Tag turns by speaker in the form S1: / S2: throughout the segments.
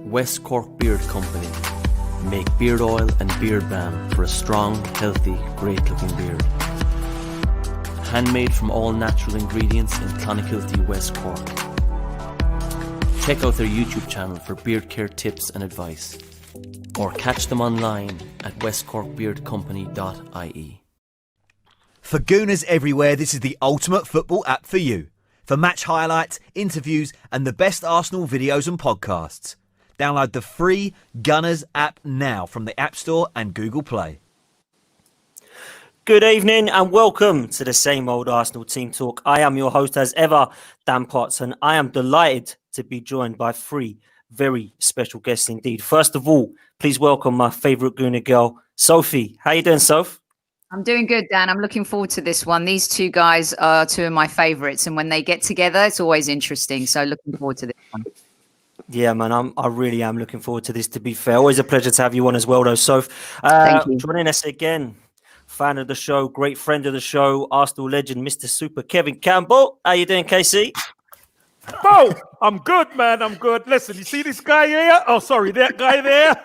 S1: West Cork Beard Company make beard oil and beard balm for a strong, healthy, great-looking beard. Handmade from all natural ingredients in Clonakilty, West Cork. Check out their YouTube channel for beard care tips and advice, or catch them online at westcorkbeardcompany.ie.
S2: For Gooners everywhere, this is the ultimate football app for you. For match highlights, interviews, and the best Arsenal videos and podcasts. Download the free Gunners app now from the App Store and Google Play.
S3: Good evening and welcome to the Same Old Arsenal Team Talk. I am your host as ever, Dan Potts, and I am delighted to be joined by three very special guests indeed. First of all, please welcome my favourite Gooner girl, Sophie. How you doing, Soph?
S4: I'm doing good, Dan. I'm looking forward to this one. These two guys are two of my favourites, and when they get together, it's always interesting. So looking forward to this one.
S3: Yeah, man, I really am looking forward to this, to be fair. Always a pleasure to have you on as well, though, Soph.
S4: Thank you.
S3: Joining us again, fan of the show, great friend of the show, Arsenal legend, Mr. Super Kevin Campbell. How you doing, KC?
S5: Oh, I'm good, man. I'm good. Listen, you see this guy here? Oh, sorry, that guy there?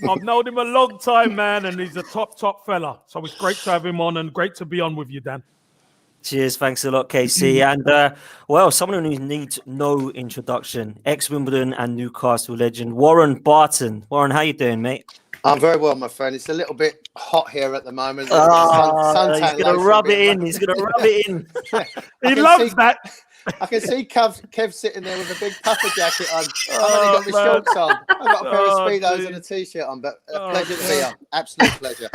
S5: I've known him a long time, man, and he's a top fella. So it's great to have him on and great to be on with you, Dan.
S3: Cheers, thanks a lot, KC. And, someone who needs no introduction, ex-Wimbledon and Newcastle legend, Warren Barton. Warren, how you doing, mate?
S6: I'm very well, my friend. It's a little bit hot here at the moment.
S3: He's going to rub it in. He's going to rub it in.
S5: He loves that.
S6: I can see Kev sitting there with a big puffer jacket on. I've only got my shorts on. I've got a pair of Speedos and a T-shirt on, but a pleasure to be here. Absolute pleasure.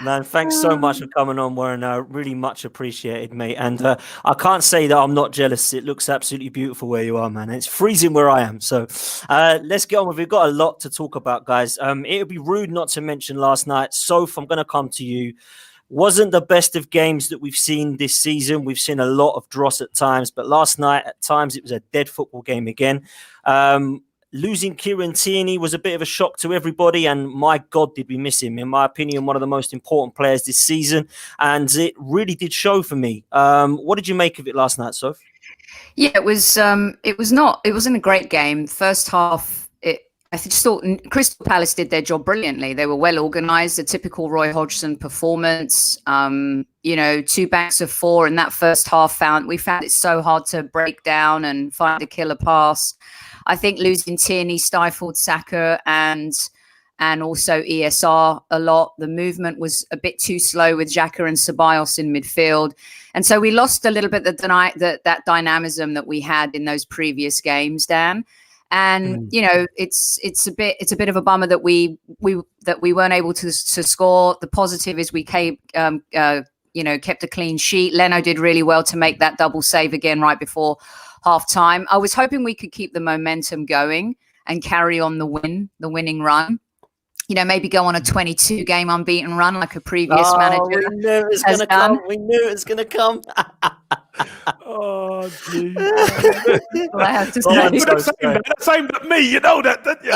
S3: Man, thanks so much for coming on, Warren. Really much appreciated, mate. And I can't say that I'm not jealous. It looks absolutely beautiful where you are, man. It's freezing where I am. So let's get on with it. We've got a lot to talk about, guys. It would be rude not to mention last night. Soph, I'm going to come to you. Wasn't the best of games that we've seen this season. We've seen a lot of dross at times, but last night, at times, it was a dead football game again. Losing Kieran Tierney was a bit of a shock to everybody, and my God, did we miss him. In my opinion, one of the most important players this season, and it really did show for me. What did you make of it last night, Soph?
S4: Yeah, it wasn't a great game. First half, I just thought Crystal Palace did their job brilliantly. They were well organised, a typical Roy Hodgson performance. 2 banks of 4 in that first half. We found it so hard to break down and find a killer pass. I think losing Tierney stifled Saka and also ESR a lot. The movement was a bit too slow with Xhaka and Ceballos in midfield. And so we lost a little bit that dynamism that we had in those previous games, Dan. And it's a bit of a bummer that we weren't able to score. The positive is we kept a clean sheet. Leno did really well to make that double save again right before half time. I was hoping we could keep the momentum going and carry on the winning run. Maybe go on a 22 game unbeaten run like a previous manager.
S3: We knew it was going to come. We knew it was going to come.
S5: Oh, geez.
S4: Well, I have to say.
S5: You're the same as me, you know that, don't you?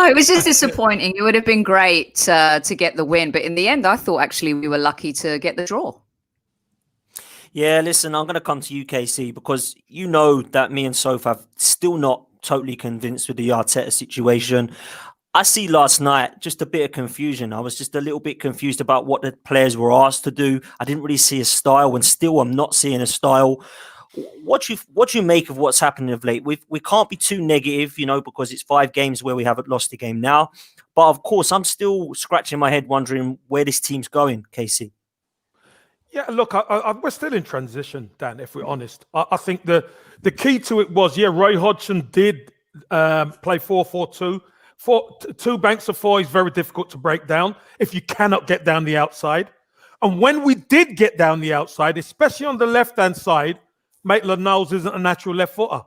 S4: It was just disappointing. It would have been great to get the win, but in the end, I thought actually we were lucky to get the draw.
S3: Yeah, listen, I'm going to come to you, KC, because you know that me and Soph have still not totally convinced with the Arteta situation. I see last night just a bit of confusion. I was just a little bit confused about what the players were asked to do. I didn't really see a style, and still I'm not seeing a style. What do you make of what's happening of late? We can't be too negative, because it's 5 games where we haven't lost a game now. But of course, I'm still scratching my head wondering where this team's going, KC.
S5: Yeah, look, we're still in transition, Dan, if we're honest. I think the key to it was, Roy Hodgson did play 4-4-2. 2 banks of 4 is very difficult to break down if you cannot get down the outside. And when we did get down the outside, especially on the left-hand side, Maitland-Niles isn't a natural left footer.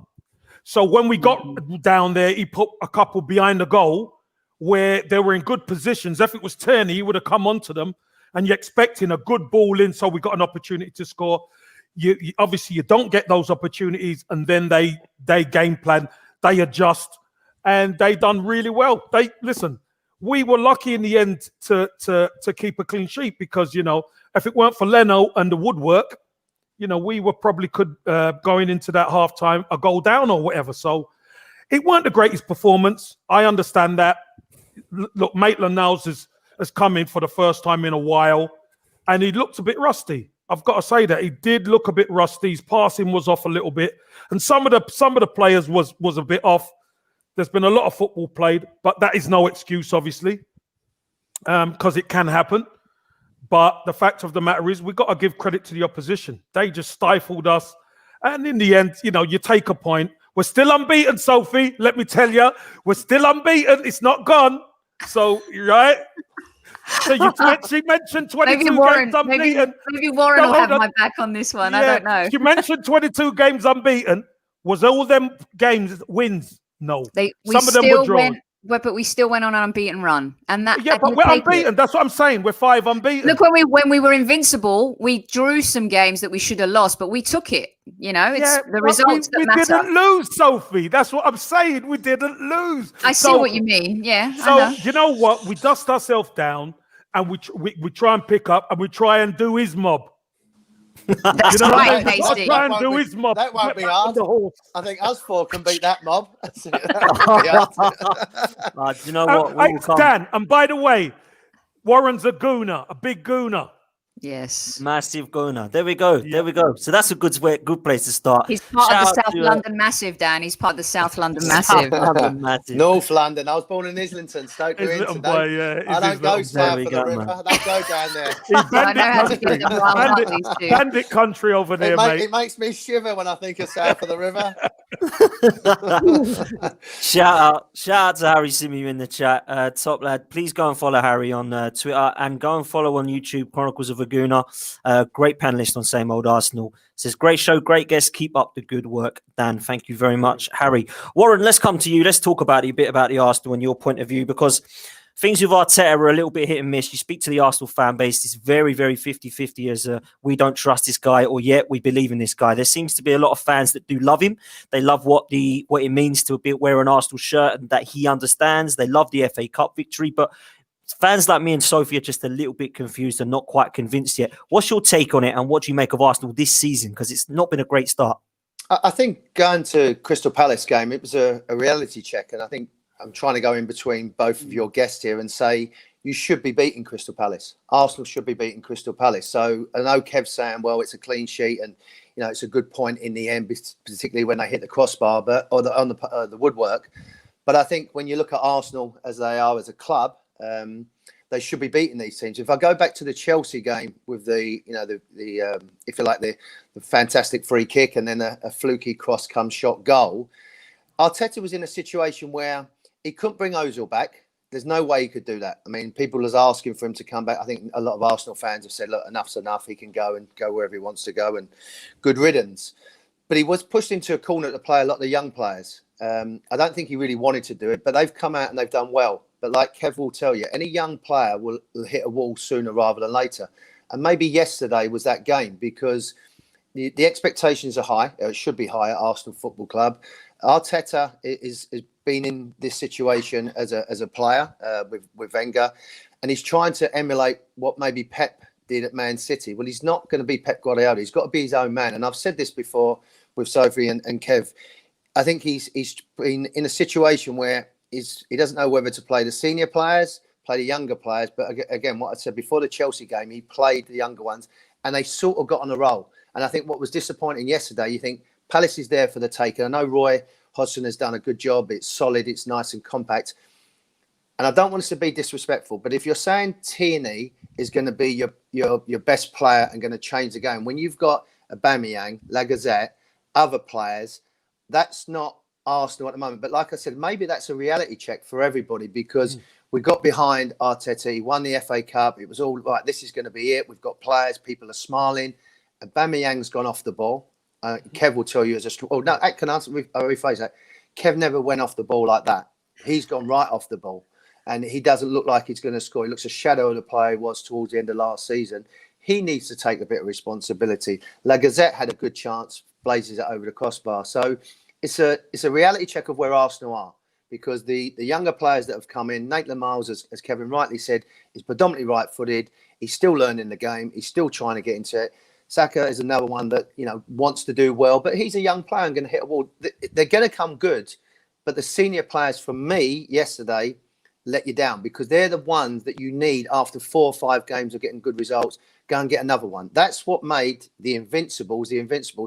S5: So when we got down there, he put a couple behind the goal where they were in good positions. If it was Tierney, he would have come onto them. And you're expecting a good ball in, so we got an opportunity to score. You obviously, you don't get those opportunities, and then they game plan, they adjust, and they done really well. We were lucky in the end to keep a clean sheet because, if it weren't for Leno and the woodwork, we were probably going into that halftime a goal down or whatever. So it weren't the greatest performance. I understand that. Look, Maitland-Niles has come in for the first time in a while, and he looked a bit rusty. I've got to say that he did look a bit rusty. His passing was off a little bit, and some of the players was a bit off. There's been a lot of football played, but that is no excuse, obviously, because it can happen. But the fact of the matter is, we've got to give credit to the opposition. They just stifled us, and in the end, you take a point. We're still unbeaten, Sophie. Let me tell you, we're still unbeaten. It's not gone. So, right? So she mentioned 22 games unbeaten.
S4: Maybe Warren will have my back on this one.
S5: Yeah,
S4: I don't know.
S5: She mentioned 22 games unbeaten. Was all them games wins? No. Some of them were drawn.
S4: But we still went on an unbeaten run, and that.
S5: Yeah, but we're unbeaten. That's what I'm saying. We're 5 unbeaten.
S4: Look, when we were invincible, we drew some games that we should have lost, but we took it. It's the results that matter.
S5: We didn't lose, Sophie. That's what I'm saying. We didn't lose.
S4: I see what you mean. Yeah.
S5: So you know what? We dust ourselves down, and we try and pick up, and we try and do his mob.
S4: That's right, Hasty.
S5: Try and do his mob.
S6: That won't be hard. I think us 4 can beat that mob.
S3: You know what?
S5: Dan, and by the way, Warren's a gooner, a big gooner.
S4: Yes.
S3: Massive gooner. There we go. There we go. So that's a good place to start.
S4: He's part of the South London Massive, Dan. He's part of the South London Massive.
S6: North London. I was born in Islington, Stoke Newington. I don't go south of the river. I don't go down there.
S4: I know how to get them wild.
S5: Bandit country over there, mate.
S6: It makes me shiver when I think of south of the river.
S3: Shout out to Harry Simeon in the chat. Top lad, please go and follow Harry on Twitter and go and follow on YouTube Chronicles of a Gooner. Great panelist on Same Old Arsenal. Says great show, great guest. Keep up the good work, Dan. Thank you very much, Harry. Warren, let's come to you. Let's talk about a bit about the Arsenal and your point of view, because things with Arteta are a little bit hit and miss. You speak to the Arsenal fan base, it's very, very 50-50 as we don't trust this guy, or yet we believe in this guy. There seems to be a lot of fans that do love him. They love what it means to wear an Arsenal shirt and that he understands. They love the FA Cup victory, but fans like me and Sophie are just a little bit confused and not quite convinced yet. What's your take on it, and what do you make of Arsenal this season? Because it's not been a great start.
S6: I think going to Crystal Palace game, it was a reality check, and I think I'm trying to go in between both of your guests here and say you should be beating Crystal Palace. Arsenal should be beating Crystal Palace. So I know Kev's saying, well, it's a clean sheet and it's a good point in the end, particularly when they hit the crossbar, on the woodwork. But I think when you look at Arsenal as they are as a club, they should be beating these teams. If I go back to the Chelsea game with the if you like the fantastic free kick and then a fluky cross come shot goal, Arteta was in a situation where he couldn't bring Ozil back. There's no way he could do that. I mean, people was asking for him to come back. I think a lot of Arsenal fans have said, look, enough's enough. He can go wherever he wants to go and good riddance. But he was pushed into a corner to play a lot of the young players. I don't think he really wanted to do it, but they've come out and they've done well. But like Kev will tell you, any young player will hit a wall sooner rather than later. And maybe yesterday was that game because the expectations are high. It should be high at Arsenal Football Club. Arteta has been in this situation as a player with Wenger, and he's trying to emulate what maybe Pep did at Man City. Well, he's not going to be Pep Guardiola. He's got to be his own man. And I've said this before with Sophie and Kev. I think he's been in a situation where he doesn't know whether to play the senior players, play the younger players. But again, what I said before the Chelsea game, he played the younger ones, and they sort of got on a roll. And I think what was disappointing yesterday, you think Palace is there for the taking. I know Roy Hodgson has done a good job. It's solid. It's nice and compact. And I don't want us to be disrespectful, but if you're saying Tierney is going to be your best player and going to change the game, when you've got Aubameyang, Lacazette, other players, that's not Arsenal at the moment. But like I said, maybe that's a reality check for everybody because we got behind Arteta. He won the FA Cup. It was all right. This is going to be it. We've got players. People are smiling. Aubameyang's gone off the ball. Kev will tell you can I rephrase that? Kev never went off the ball like that. He's gone right off the ball. And he doesn't look like he's going to score. He looks a shadow of the player he was towards the end of last season. He needs to take a bit of responsibility. Lacazette had a good chance, blazes it over the crossbar. So it's a reality check of where Arsenal are because the younger players that have come in, Maitland-Niles, as Kevin rightly said, is predominantly right-footed. He's still learning the game. He's still trying to get into it. Saka is another one that, wants to do well, but he's a young player and going to hit a wall. They're going to come good, but the senior players, for me, yesterday, let you down because they're the ones that you need after 4 or 5 games of getting good results. Go and get another one. That's what made the Invincibles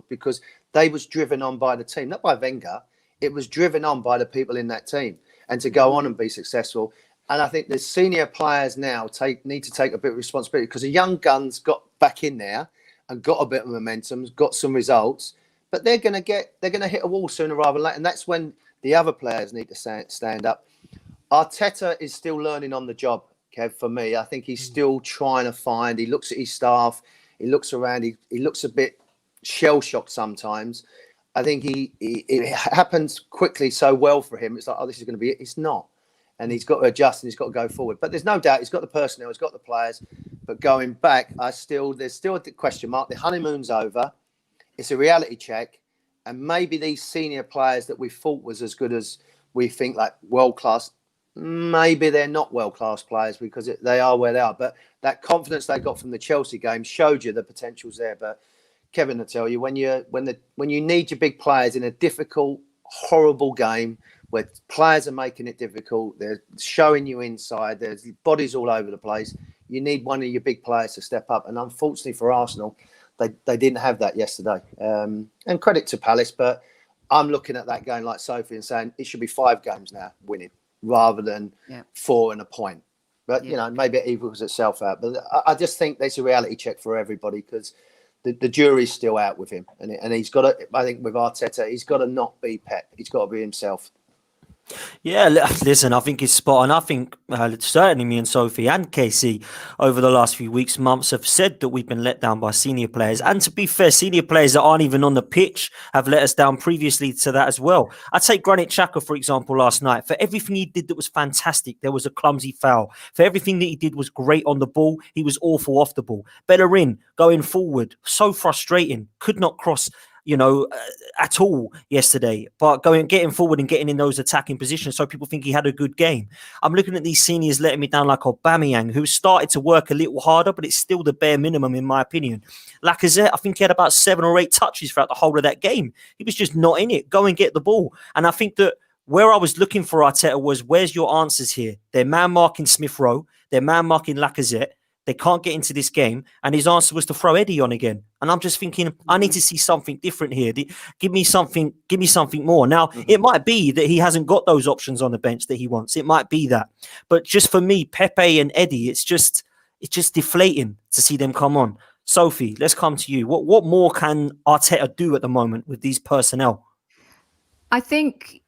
S6: because they was driven on by the team, not by Wenger. It was driven on by the people in that team and to go on and be successful. And I think the senior players now need to take a bit of responsibility because the young guns got back in there and got a bit of momentum, got some results, but they're going to hit a wall sooner rather than later. And that's when the other players need to stand up. Arteta is still learning on the job, Kev, for me. I think he's still trying to find. He looks at his staff. He looks around. He looks a bit shell-shocked sometimes. I think it happens quickly so well for him. It's like, this is going to be it. It's not. And he's got to adjust and he's got to go forward. But there's no doubt he's got the personnel, he's got the players. But going back, there's still a question mark. The honeymoon's over. It's a reality check. And maybe these senior players that we thought was as good as we think, like world-class, maybe they're not world-class players because they are where they are. But that confidence they got from the Chelsea game showed you the potential's there. But Kevin, I tell you, when you need your big players in a difficult, horrible game where players are making it difficult, they're showing you inside, there's bodies all over the place, you need one of your big players to step up. And unfortunately for Arsenal, they didn't have that yesterday. And credit to Palace, but I'm looking at that going like Sophie and saying it should be 5 games now winning rather than 4 and a point. But, maybe it equals itself out. But I just think there's a reality check for everybody because the jury's still out with him. And he's got to, I think with Arteta, he's got to not be Pep. He's got to be himself.
S3: Yeah, listen, I think it's spot on. I think certainly me and Sophie and Casey over the last few weeks, months have said that we've been let down by senior players. And to be fair, senior players that aren't even on the pitch have let us down previously to that as well. I take Granit Xhaka, for example, last night. For everything he did that was fantastic, there was a clumsy foul. For everything that he did was great on the ball, he was awful off the ball. Bellerin going forward, so frustrating, could not cross at all yesterday, but getting forward and getting in those attacking positions so people think he had a good game. I'm looking at these seniors letting me down like Aubameyang, who started to work a little harder, but it's still the bare minimum in my opinion. Lacazette, I think he had about 7 or 8 touches throughout the whole of that game. He was just not in it. Go and get the ball. And I think that where I was looking for Arteta was, where's your answers here? They're man-marking Smith Rowe. They're man-marking Lacazette. They can't get into this game. And his answer was to throw Eddie on again. And I'm just thinking, I need to see something different here. Give me something more. Now, it might be that he hasn't got those options on the bench that he wants. It might be that. But just for me, Pepe and Eddie, it's just deflating to see them come on. Sophie, let's come to you. What more can Arteta do at the moment with these personnel?
S4: I think,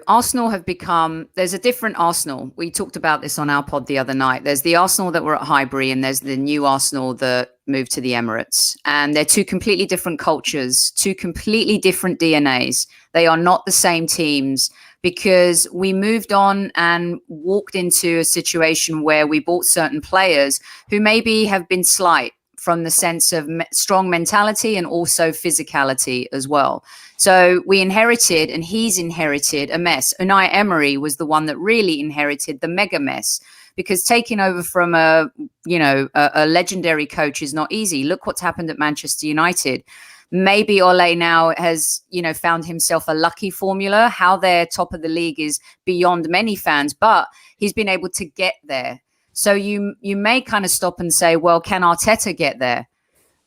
S4: Arsenal have become, there's a different Arsenal. We talked about this on our pod the other night. There's the Arsenal that were at Highbury and there's the new Arsenal that moved to the Emirates. And they're 2 completely different cultures, 2 completely different DNAs. They are not the same teams because we moved on and walked into a situation where we bought certain players who maybe have been slight from the sense of strong mentality and also physicality as well. So we inherited, and he's inherited a mess. Unai Emery was the one that really inherited the mega mess because taking over from a legendary coach is not easy. Look what's happened at Manchester United. Maybe Ole now has, found himself a lucky formula. How they're top of the league is beyond many fans, but he's been able to get there. So you may kind of stop and say, well, can Arteta get there?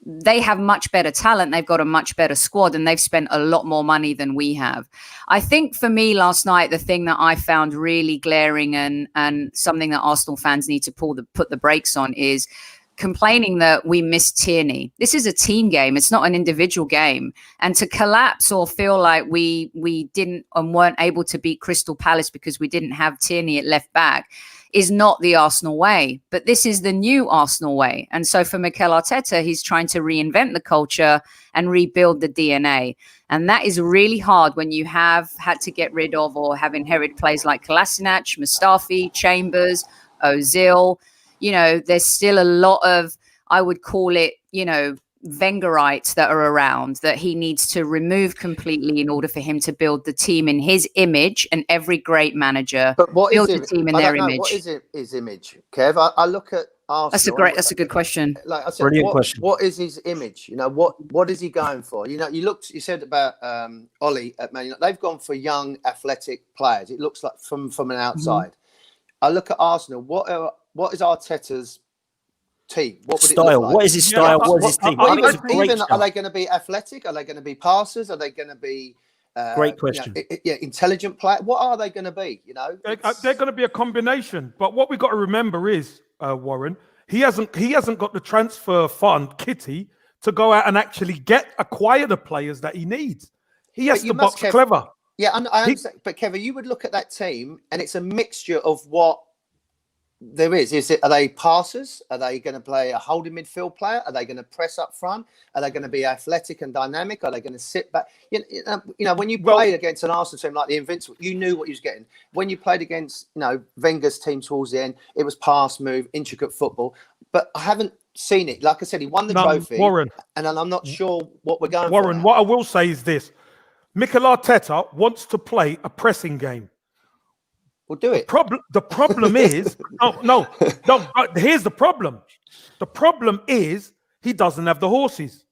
S4: They have much better talent. They've got a much better squad and they've spent a lot more money than we have. I think for me last night, the thing that I found really glaring and something that Arsenal fans need to put the brakes on is complaining that we missed Tierney. This is a team game. It's not an individual game. And to collapse or feel like we didn't and weren't able to beat Crystal Palace because we didn't have Tierney at left back is not the Arsenal way, but this is the new Arsenal way. And so for Mikel Arteta, he's trying to reinvent the culture and rebuild the DNA. And that is really hard when you have had to get rid of or have inherited players like Kolasinac, Mustafi, Chambers, Ozil. There's still a lot of, I would call it, Wengerites that are around that he needs to remove completely in order for him to build the team in his image. And every great manager builds a team in their image.
S6: What is his image, Kev? I look at Arsenal.
S4: That's a good question.
S6: Like I said,
S3: Brilliant question.
S6: what is his image? You know, what is he going for? You know, you said about Ollie at Man United. They've gone for young, athletic players. It looks like from an outside. I look at Arsenal. What is Arteta's team? What would
S3: Style.
S6: it look like?
S3: What is his style? What is his team? I think it's a great
S6: Even are
S3: style.
S6: they going to be athletic? Are they going to be passers? Are they going to be
S3: Great question.
S6: Intelligent player? What are they going to be? You know,
S5: They're going to be a combination. But what we got to remember is, Warren, he hasn't got the transfer fund kitty to go out and actually acquire the players that he needs. He has to box clever.
S6: Yeah, I understand. But Kevin, you would look at that team, and it's a mixture of what there is. Are they passers? Are they going to play a holding midfield player? Are they going to press up front? Are they going to be athletic and dynamic? Are they going to sit back? You know, when you played against an Arsenal team like the Invincible, you knew what you was getting. When you played against, Wenger's team towards the end, it was pass, move, intricate football. But I haven't seen it. Like I said, he won the trophy,
S5: Warren,
S6: and I'm not sure what we're going for.
S5: Warren, what I will say is this. Mikel Arteta wants to play a pressing game.
S6: We'll do it.
S5: The problem is, no. Here's the problem. The problem is he doesn't have the horses.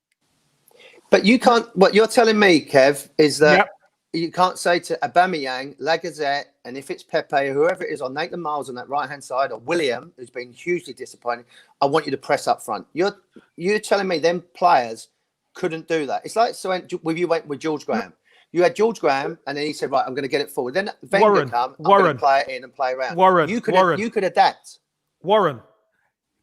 S6: But you can't. What you're telling me, Kev, is that you can't say to Aubameyang, Lacazette, and if it's Pepe, whoever it is, or Nathan Miles on that right hand side, or William, who's been hugely disappointing, I want you to press up front. You're telling me them players couldn't do that. It's like you went with George Graham. You had George Graham, and then he said, "Right, I'm going to get it forward." Then Wenger come, I'm going to play it in and play around. You could adapt.
S5: Warren,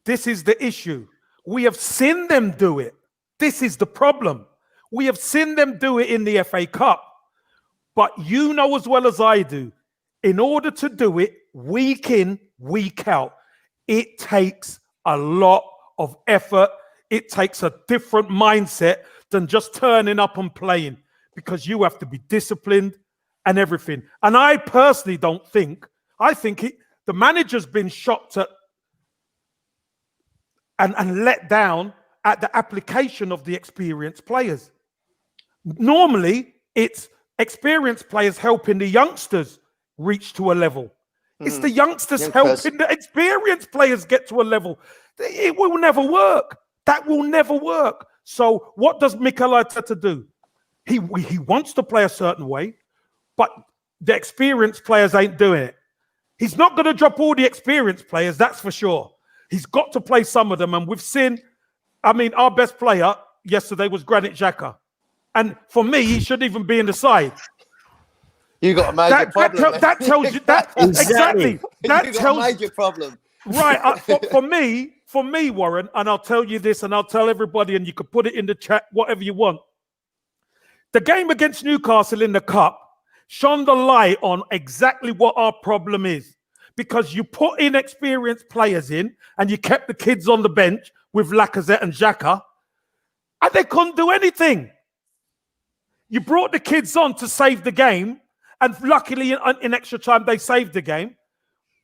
S5: this is the issue. We have seen them do it. This is the problem. We have seen them do it in the FA Cup. But you know as well as I do, in order to do it week in, week out, it takes a lot of effort. It takes a different mindset than just turning up and playing, because you have to be disciplined and everything. And I personally I think the manager's been shocked at and let down at the application of the experienced players. Normally, it's experienced players helping the youngsters reach to a level. It's the youngsters helping the experienced players get to a level. It will never work. That will never work. So what does Mikel Arteta do? He wants to play a certain way, but the experienced players ain't doing it. He's not going to drop all the experienced players, that's for sure. He's got to play some of them. And we've seen, our best player yesterday was Granit Xhaka. And for me, he shouldn't even be in the side.
S6: You got a major problem.
S5: That tells you that exactly. That tells
S6: a major problem.
S5: Right. For me, Warren, and I'll tell you this, and I'll tell everybody, and you can put it in the chat, whatever you want. The game against Newcastle in the Cup shone the light on exactly what our problem is, because you put inexperienced players in and you kept the kids on the bench with Lacazette and Xhaka, and they couldn't do anything. You brought the kids on to save the game, and luckily in extra time they saved the game.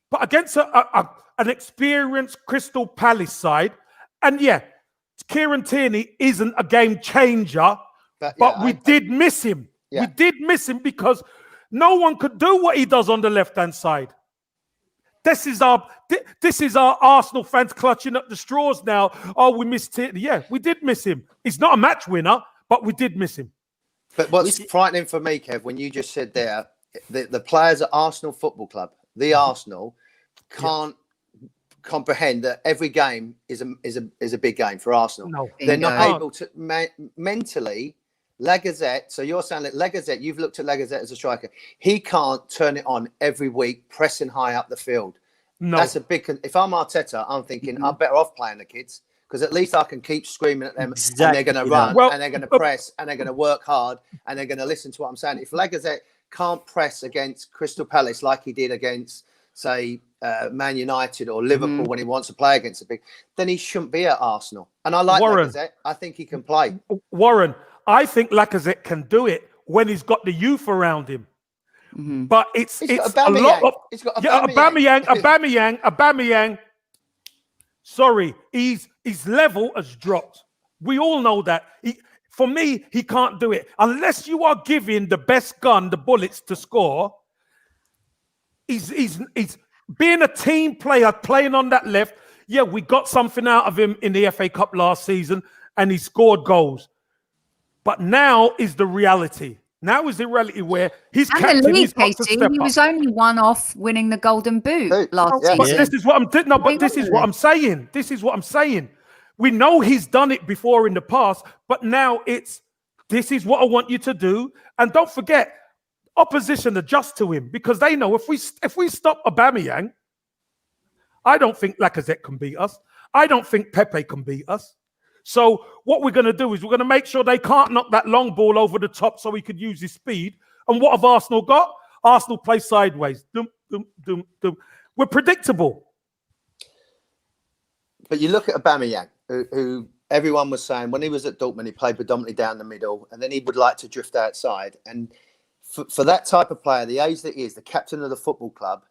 S5: But against an experienced Crystal Palace side, and Kieran Tierney isn't a game changer, but we did miss him. Yeah. We did miss him because no one could do what he does on the left-hand side. This is our Arsenal fans clutching at the straws now. Oh, we missed it. Yeah, we did miss him. He's not a match winner, but we did miss him.
S6: But what's frightening for me, Kev, when you just said there, the players at Arsenal Football Club, the Arsenal, can't comprehend that every game is a big game for Arsenal.
S5: No,
S6: they're not able to mentally. Lacazette, so you're saying that Lacazette, you've looked at Lacazette as a striker. He can't turn it on every week, pressing high up the field. No. That's a big... If I'm Arteta, I'm thinking I'm better off playing the kids, because at least I can keep screaming at them and they're going to run and they're going to press and they're going to work hard and they're going to listen to what I'm saying. If Lacazette can't press against Crystal Palace like he did against, say, Man United or Liverpool when he wants to play against a big... then he shouldn't be at Arsenal. And I like Lacazette. I think he can play.
S5: Warren... I think Lacazette can do it when he's got the youth around him. But it's a lot of... Aubameyang. Sorry, his level has dropped. We all know that. For me, he can't do it. Unless you are giving the best gun the bullets to score, he's being a team player, playing on that left. Yeah, we got something out of him in the FA Cup last season, and he scored goals. But now is the reality. Now is the reality where he's
S4: And
S5: captain.
S4: the
S5: He's
S4: league,
S5: got to
S4: Casey,
S5: step
S4: he
S5: up.
S4: was only one off winning the Golden Boot last
S6: Yeah.
S5: But
S4: season.
S5: this is what I'm saying. This is what I'm saying. We know he's done it before in the past, but now this is what I want you to do. And don't forget, opposition adjust to him because they know if we stop Aubameyang, I don't think Lacazette can beat us. I don't think Pepe can beat us. So what we're going to do is we're going to make sure they can't knock that long ball over the top so he could use his speed. And what have Arsenal got? Arsenal play sideways. Dum, dum, dum, dum. We're predictable.
S6: But you look at Aubameyang, who everyone was saying when he was at Dortmund, he played predominantly down the middle, and then he would like to drift outside. And for that type of player, the age that he is, the captain of the football club,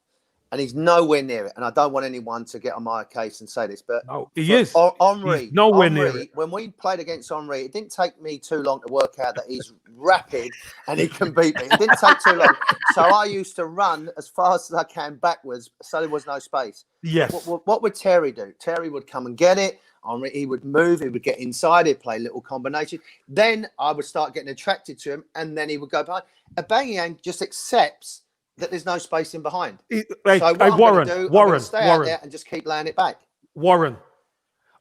S6: and he's nowhere near it. And I don't want anyone to get on my case and say this, but
S5: No, he is.
S6: Henry,
S5: he's nowhere near it.
S6: When we played against Henry, it didn't take me too long to work out that he's rapid and he can beat me. It didn't take too long. So I used to run as fast as I can backwards so there was no space.
S5: Yes.
S6: What would Terry do? Terry would come and get it. Henry, he would move, he would get inside, he'd play little combination. Then I would start getting attracted to him and then he would go behind. Aubameyang just accepts that there's no space in behind. So
S5: Warren,
S6: stay out there and just keep laying it back.
S5: Warren,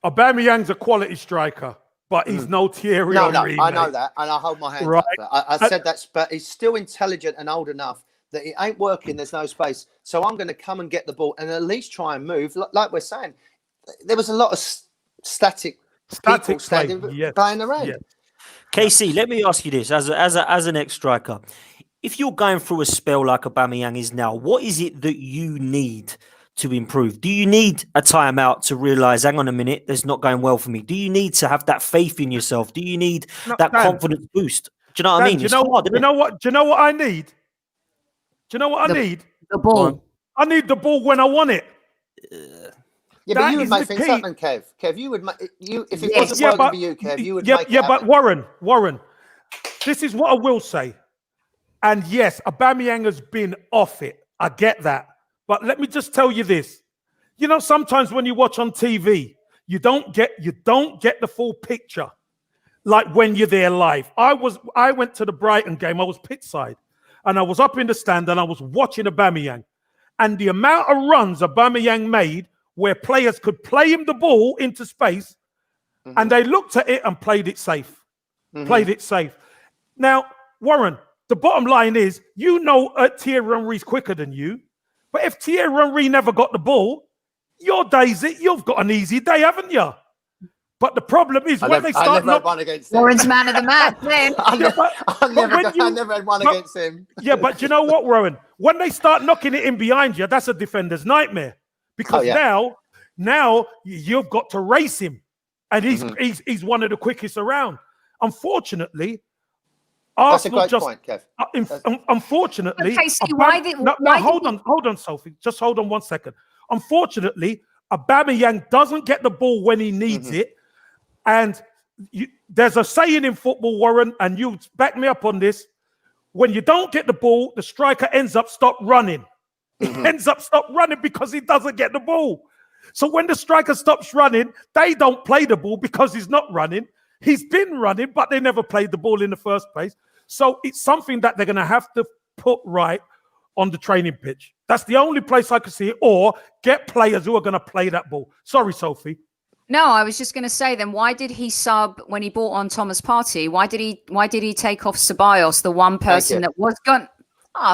S5: Aubameyang's a quality striker, but he's no Thierry Henry.
S6: I know that, and I hold my hands up. I said that, but he's still intelligent and old enough that it ain't working. There's no space, so I'm going to come and get the ball and at least try and move. Like we're saying, there was a lot of static people standing playing around.
S5: Yes.
S3: KC, let me ask you this: as an ex-striker, if you're going through a spell like Aubameyang is now, what is it that you need to improve? Do you need a timeout to realise, hang on a minute, there's not going well for me? Do you need to have that faith in yourself? Do you need that confidence boost? Do you know what I mean?
S5: Do you know what I need? Do you know what I need?
S4: The ball.
S5: I need the ball when I want it.
S6: Yeah, but you would make things happen, Kev. Kev, you would if it wasn't working for you, Kev, you would make it happen.
S5: But Warren, this is what I will say. And yes, Aubameyang has been off it. I get that. But let me just tell you this. You know, sometimes when you watch on TV, you don't get the full picture like when you're there live. I went to the Brighton game. I was pitchside. And I was up in the stand and I was watching Aubameyang. And the amount of runs Aubameyang made where players could play him the ball into space and they looked at it and played it safe. Played it safe. Now, Warren, the bottom line is, Thierry Henry's quicker than you. But if Thierry Henry never got the ball, you've got an easy day, haven't you? But the problem is when they start...
S6: I never had one against him.
S4: Warren's man of the match then.
S6: I never had one against him.
S5: Yeah, but you know what, Warren? When they start knocking it in behind you, that's a defender's nightmare. Because now you've got to race him. And he's one of the quickest around. Unfortunately...
S6: That's a great point, Kev.
S5: Unfortunately, hold on, Sophie. Just hold on 1 second. Unfortunately, Aubameyang doesn't get the ball when he needs it, and there's a saying in football, Warren, and you back me up on this: when you don't get the ball, the striker ends up stop running. He ends up stop running because he doesn't get the ball. So when the striker stops running, they don't play the ball because he's not running. He's been running, but they never played the ball in the first place. So it's something that they're going to have to put right on the training pitch. That's the only place I could see it, or get players who are going to play that ball. Sorry, Sophie.
S4: No, I was just going to say then, why did he sub when he brought on Thomas Partey? Why did he take off Ceballos, the one person that was gone?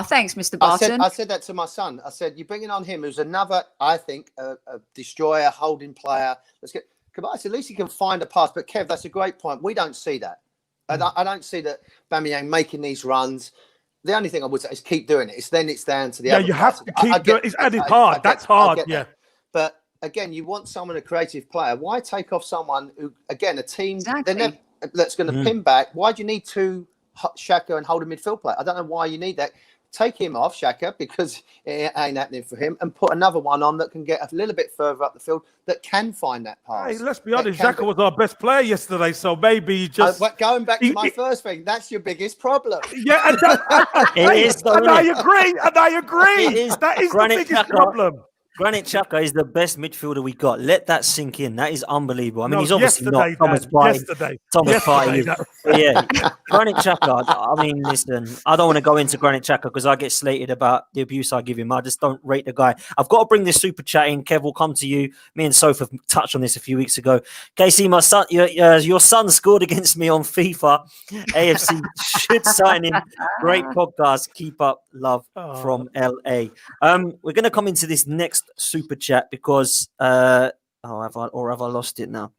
S4: Thanks, Mr. Barton.
S6: I said that to my son. I said, you're bringing on him who's another, I think, a destroyer, holding player. Let's get... I said, at least he can find a pass. But Kev, that's a great point. We don't see that. I don't see that Aubameyang making these runs. The only thing I would say is keep doing it. It's down to the other.
S5: Yeah, you have to keep doing it. It's hard. That's hard. Yeah.
S6: But again, you want someone, a creative player. Why take off someone who, again, a team that's going to pin back? Why do you need two Xhaka and hold a midfield player? I don't know why you need that. Take him off, Xhaka, because it ain't happening for him, and put another one on that can get a little bit further up the field that can find that pass.
S5: Hey, let's be honest, Xhaka was our best player yesterday, so maybe just...
S6: going back to my first thing, that's your biggest problem.
S5: Yeah, and I agree. That is the biggest problem.
S3: Granit Xhaka is the best midfielder we got. Let that sink in. That is unbelievable. I mean,
S5: No,
S3: he's obviously not
S5: yesterday,
S3: Thomas
S5: Dan,
S3: Partey.
S5: yesterday.
S3: Thomas Partey is.
S5: that-
S3: But yeah, Granit Xhaka. I mean, listen, I don't want to go into Granit Xhaka because I get slated about the abuse I give him. I just don't rate the guy. I've got to bring this super chat in. Kev, will come to you. Me and Soph have touched on this a few weeks ago. Casey, my son, your son scored against me on FIFA. AFC should sign him. Great podcast. Keep up. Love from LA. We're going to come into this next super chat because have I lost it now?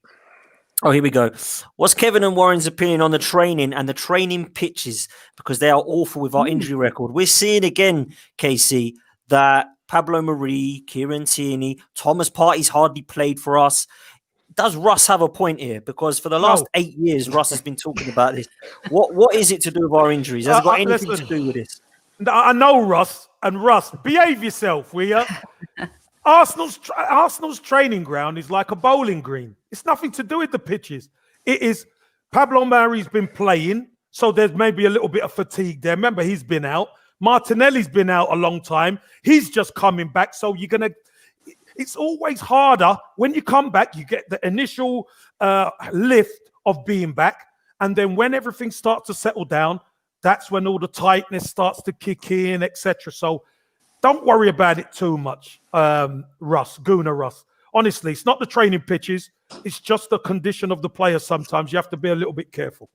S3: Oh, here we go. What's Kevin and Warren's opinion on the training and the training pitches? Because they are awful with our injury record. We're seeing again, Casey, that Pablo Marie, Kieran Tierney, Thomas Partey's hardly played for us. Does Russ have a point here? Because for the last 8 years, Russ has been talking about this. What is it to do with our injuries? Has it got anything to do with this?
S5: I know, Russ. And Russ, behave yourself, will you? Arsenal's training ground is like a bowling green. It's nothing to do with the pitches. It is Pablo Mari's been playing, so there's maybe a little bit of fatigue there. Remember, he's been out. Martinelli's been out a long time. He's just coming back. So it's always harder when you come back. You get the initial lift of being back. And then when everything starts to settle down, that's when all the tightness starts to kick in, etc. So don't worry about it too much, Gunner Russ. Honestly, it's not the training pitches. It's just the condition of the players. Sometimes you have to be a little bit careful.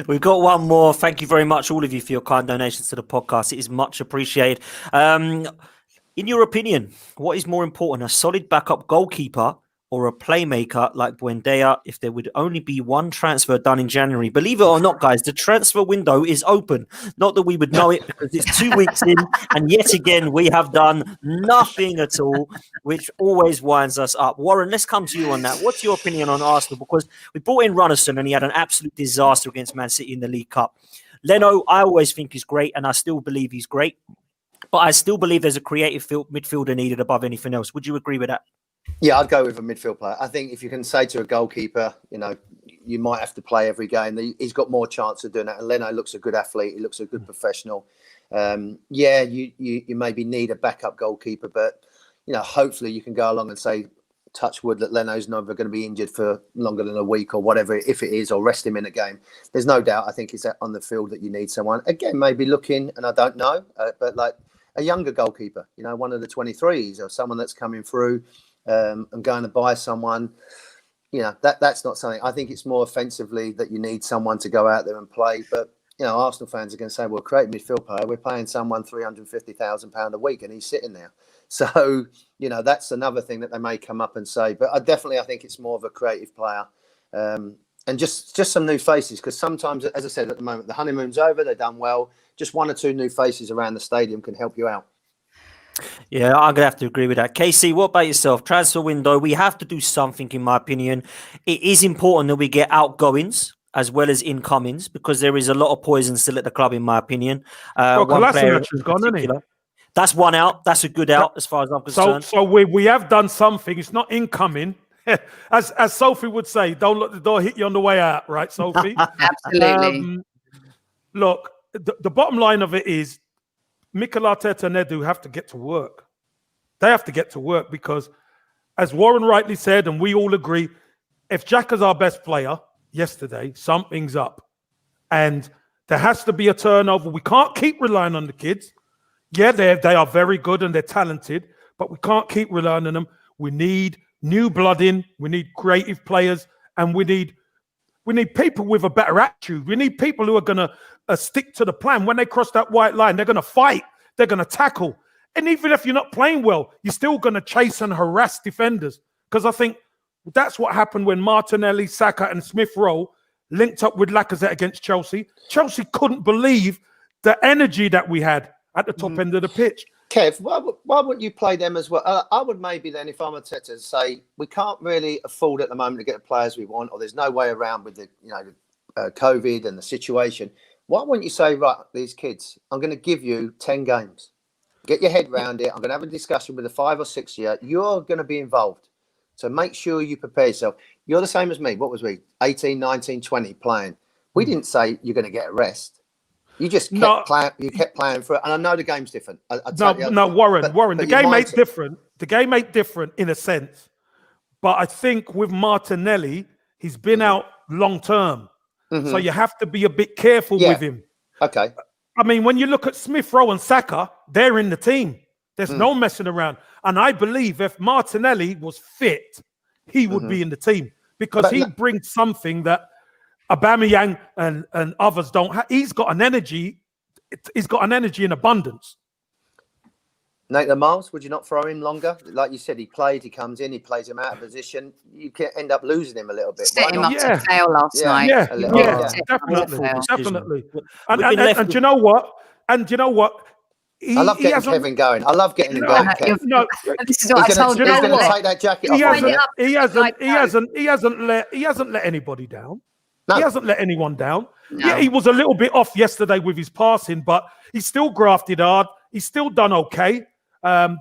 S3: We've got one more. Thank you very much, all of you, for your kind donations to the podcast. It is much appreciated. In your opinion, what is more important, a solid backup goalkeeper or a playmaker like Buendia, if there would only be one transfer done in January? Believe it or not, guys, the transfer window is open. Not that we would know it because it's 2 weeks in, and yet again, we have done nothing at all, which always winds us up. Warren, let's come to you on that. What's your opinion on Arsenal? Because we brought in Runnison and he had an absolute disaster against Man City in the League Cup. Leno, I always think is great, and I still believe he's great. But I still believe there's a creative midfielder needed above anything else. Would you agree with that?
S6: Yeah, I'd go with a midfield player. I think if you can say to a goalkeeper, you might have to play every game. He's got more chance of doing that. And Leno looks a good athlete. He looks a good professional. You maybe need a backup goalkeeper, but hopefully you can go along and say, touch wood, that Leno's never going to be injured for longer than a week or whatever, if it is, or rest him in a game. There's no doubt. I think it's on the field that you need someone. Again, maybe looking, and I don't know, but like a younger goalkeeper, one of the 23s or someone that's coming through. And going to buy someone, that's not something. I think it's more offensively that you need someone to go out there and play. But Arsenal fans are going to say, "Well, create midfield player. We're paying someone £350,000 a week, and he's sitting there." So that's another thing that they may come up and say. But I think it's more of a creative player, and just some new faces. Because sometimes, as I said, at the moment the honeymoon's over. They've done well. Just one or two new faces around the stadium can help you out.
S3: Yeah, I'm going to have to agree with that. Casey, what about yourself? Transfer window, we have to do something, in my opinion. It is important that we get outgoings as well as incomings because there is a lot of poison still at the club, in my opinion. One player
S5: has gone, isn't he?
S3: That's one out. That's a good out as far as I'm concerned.
S5: So we have done something. It's not incoming. As Sophie would say, don't let the door hit you on the way out, right, Sophie?
S4: Absolutely.
S5: Look, the bottom line of it is Mikel Arteta and Edu have to get to work. They have to get to work because, as Warren rightly said, and we all agree, if Xhaka's our best player yesterday, something's up. And there has to be a turnover. We can't keep relying on the kids. Yeah, they are very good and they're talented, but we can't keep relying on them. We need new blood in. We need creative players, and we need people with a better attitude. We need people who are going to stick to the plan. When they cross that white line, they're going to fight. They're going to tackle. And even if you're not playing well, you're still going to chase and harass defenders. Because I think that's what happened when Martinelli, Saka and Smith Rowe linked up with Lacazette against Chelsea. Chelsea couldn't believe the energy that we had at the top end of the pitch.
S6: Kev, why wouldn't you play them as well? I would maybe then, if I'm Arteta, say we can't really afford at the moment to get the players we want, or there's no way around with the COVID and the situation. Why wouldn't you say, right, these kids, I'm going to give you 10 games. Get your head around it. I'm going to have a discussion with the 5 or 6 year. You're going to be involved. So make sure you prepare yourself. You're the same as me. What was we? 18, 19, 20 playing. We didn't say you're going to get a rest. You just kept playing. You kept playing for it, and I know the game's different.
S5: Warren. The game ain't different. The game ain't different in a sense, but I think with Martinelli, he's been out long term, so you have to be a bit careful with him.
S6: Okay.
S5: I mean, when you look at Smith Rowe and Saka, they're in the team. There's no messing around, and I believe if Martinelli was fit, he would be in the team because he brings something that Aubameyang and others don't have. He's got an energy. He's got an energy in abundance.
S6: Nathan Miles, would you not throw him longer? Like you said, he comes in, he plays him out of position. You can end up losing him a little bit.
S4: Set him up to fail last night.
S5: Definitely. And do you know what?
S6: I love getting Kevin going. I love getting him going.
S4: This is what I told you.
S6: He's going to take that jacket off.
S5: He hasn't let anybody down.
S6: No.
S5: He hasn't let anyone down.
S4: No.
S5: Yeah, he was a little bit off yesterday with his passing, but he's still grafted hard. He's still done okay.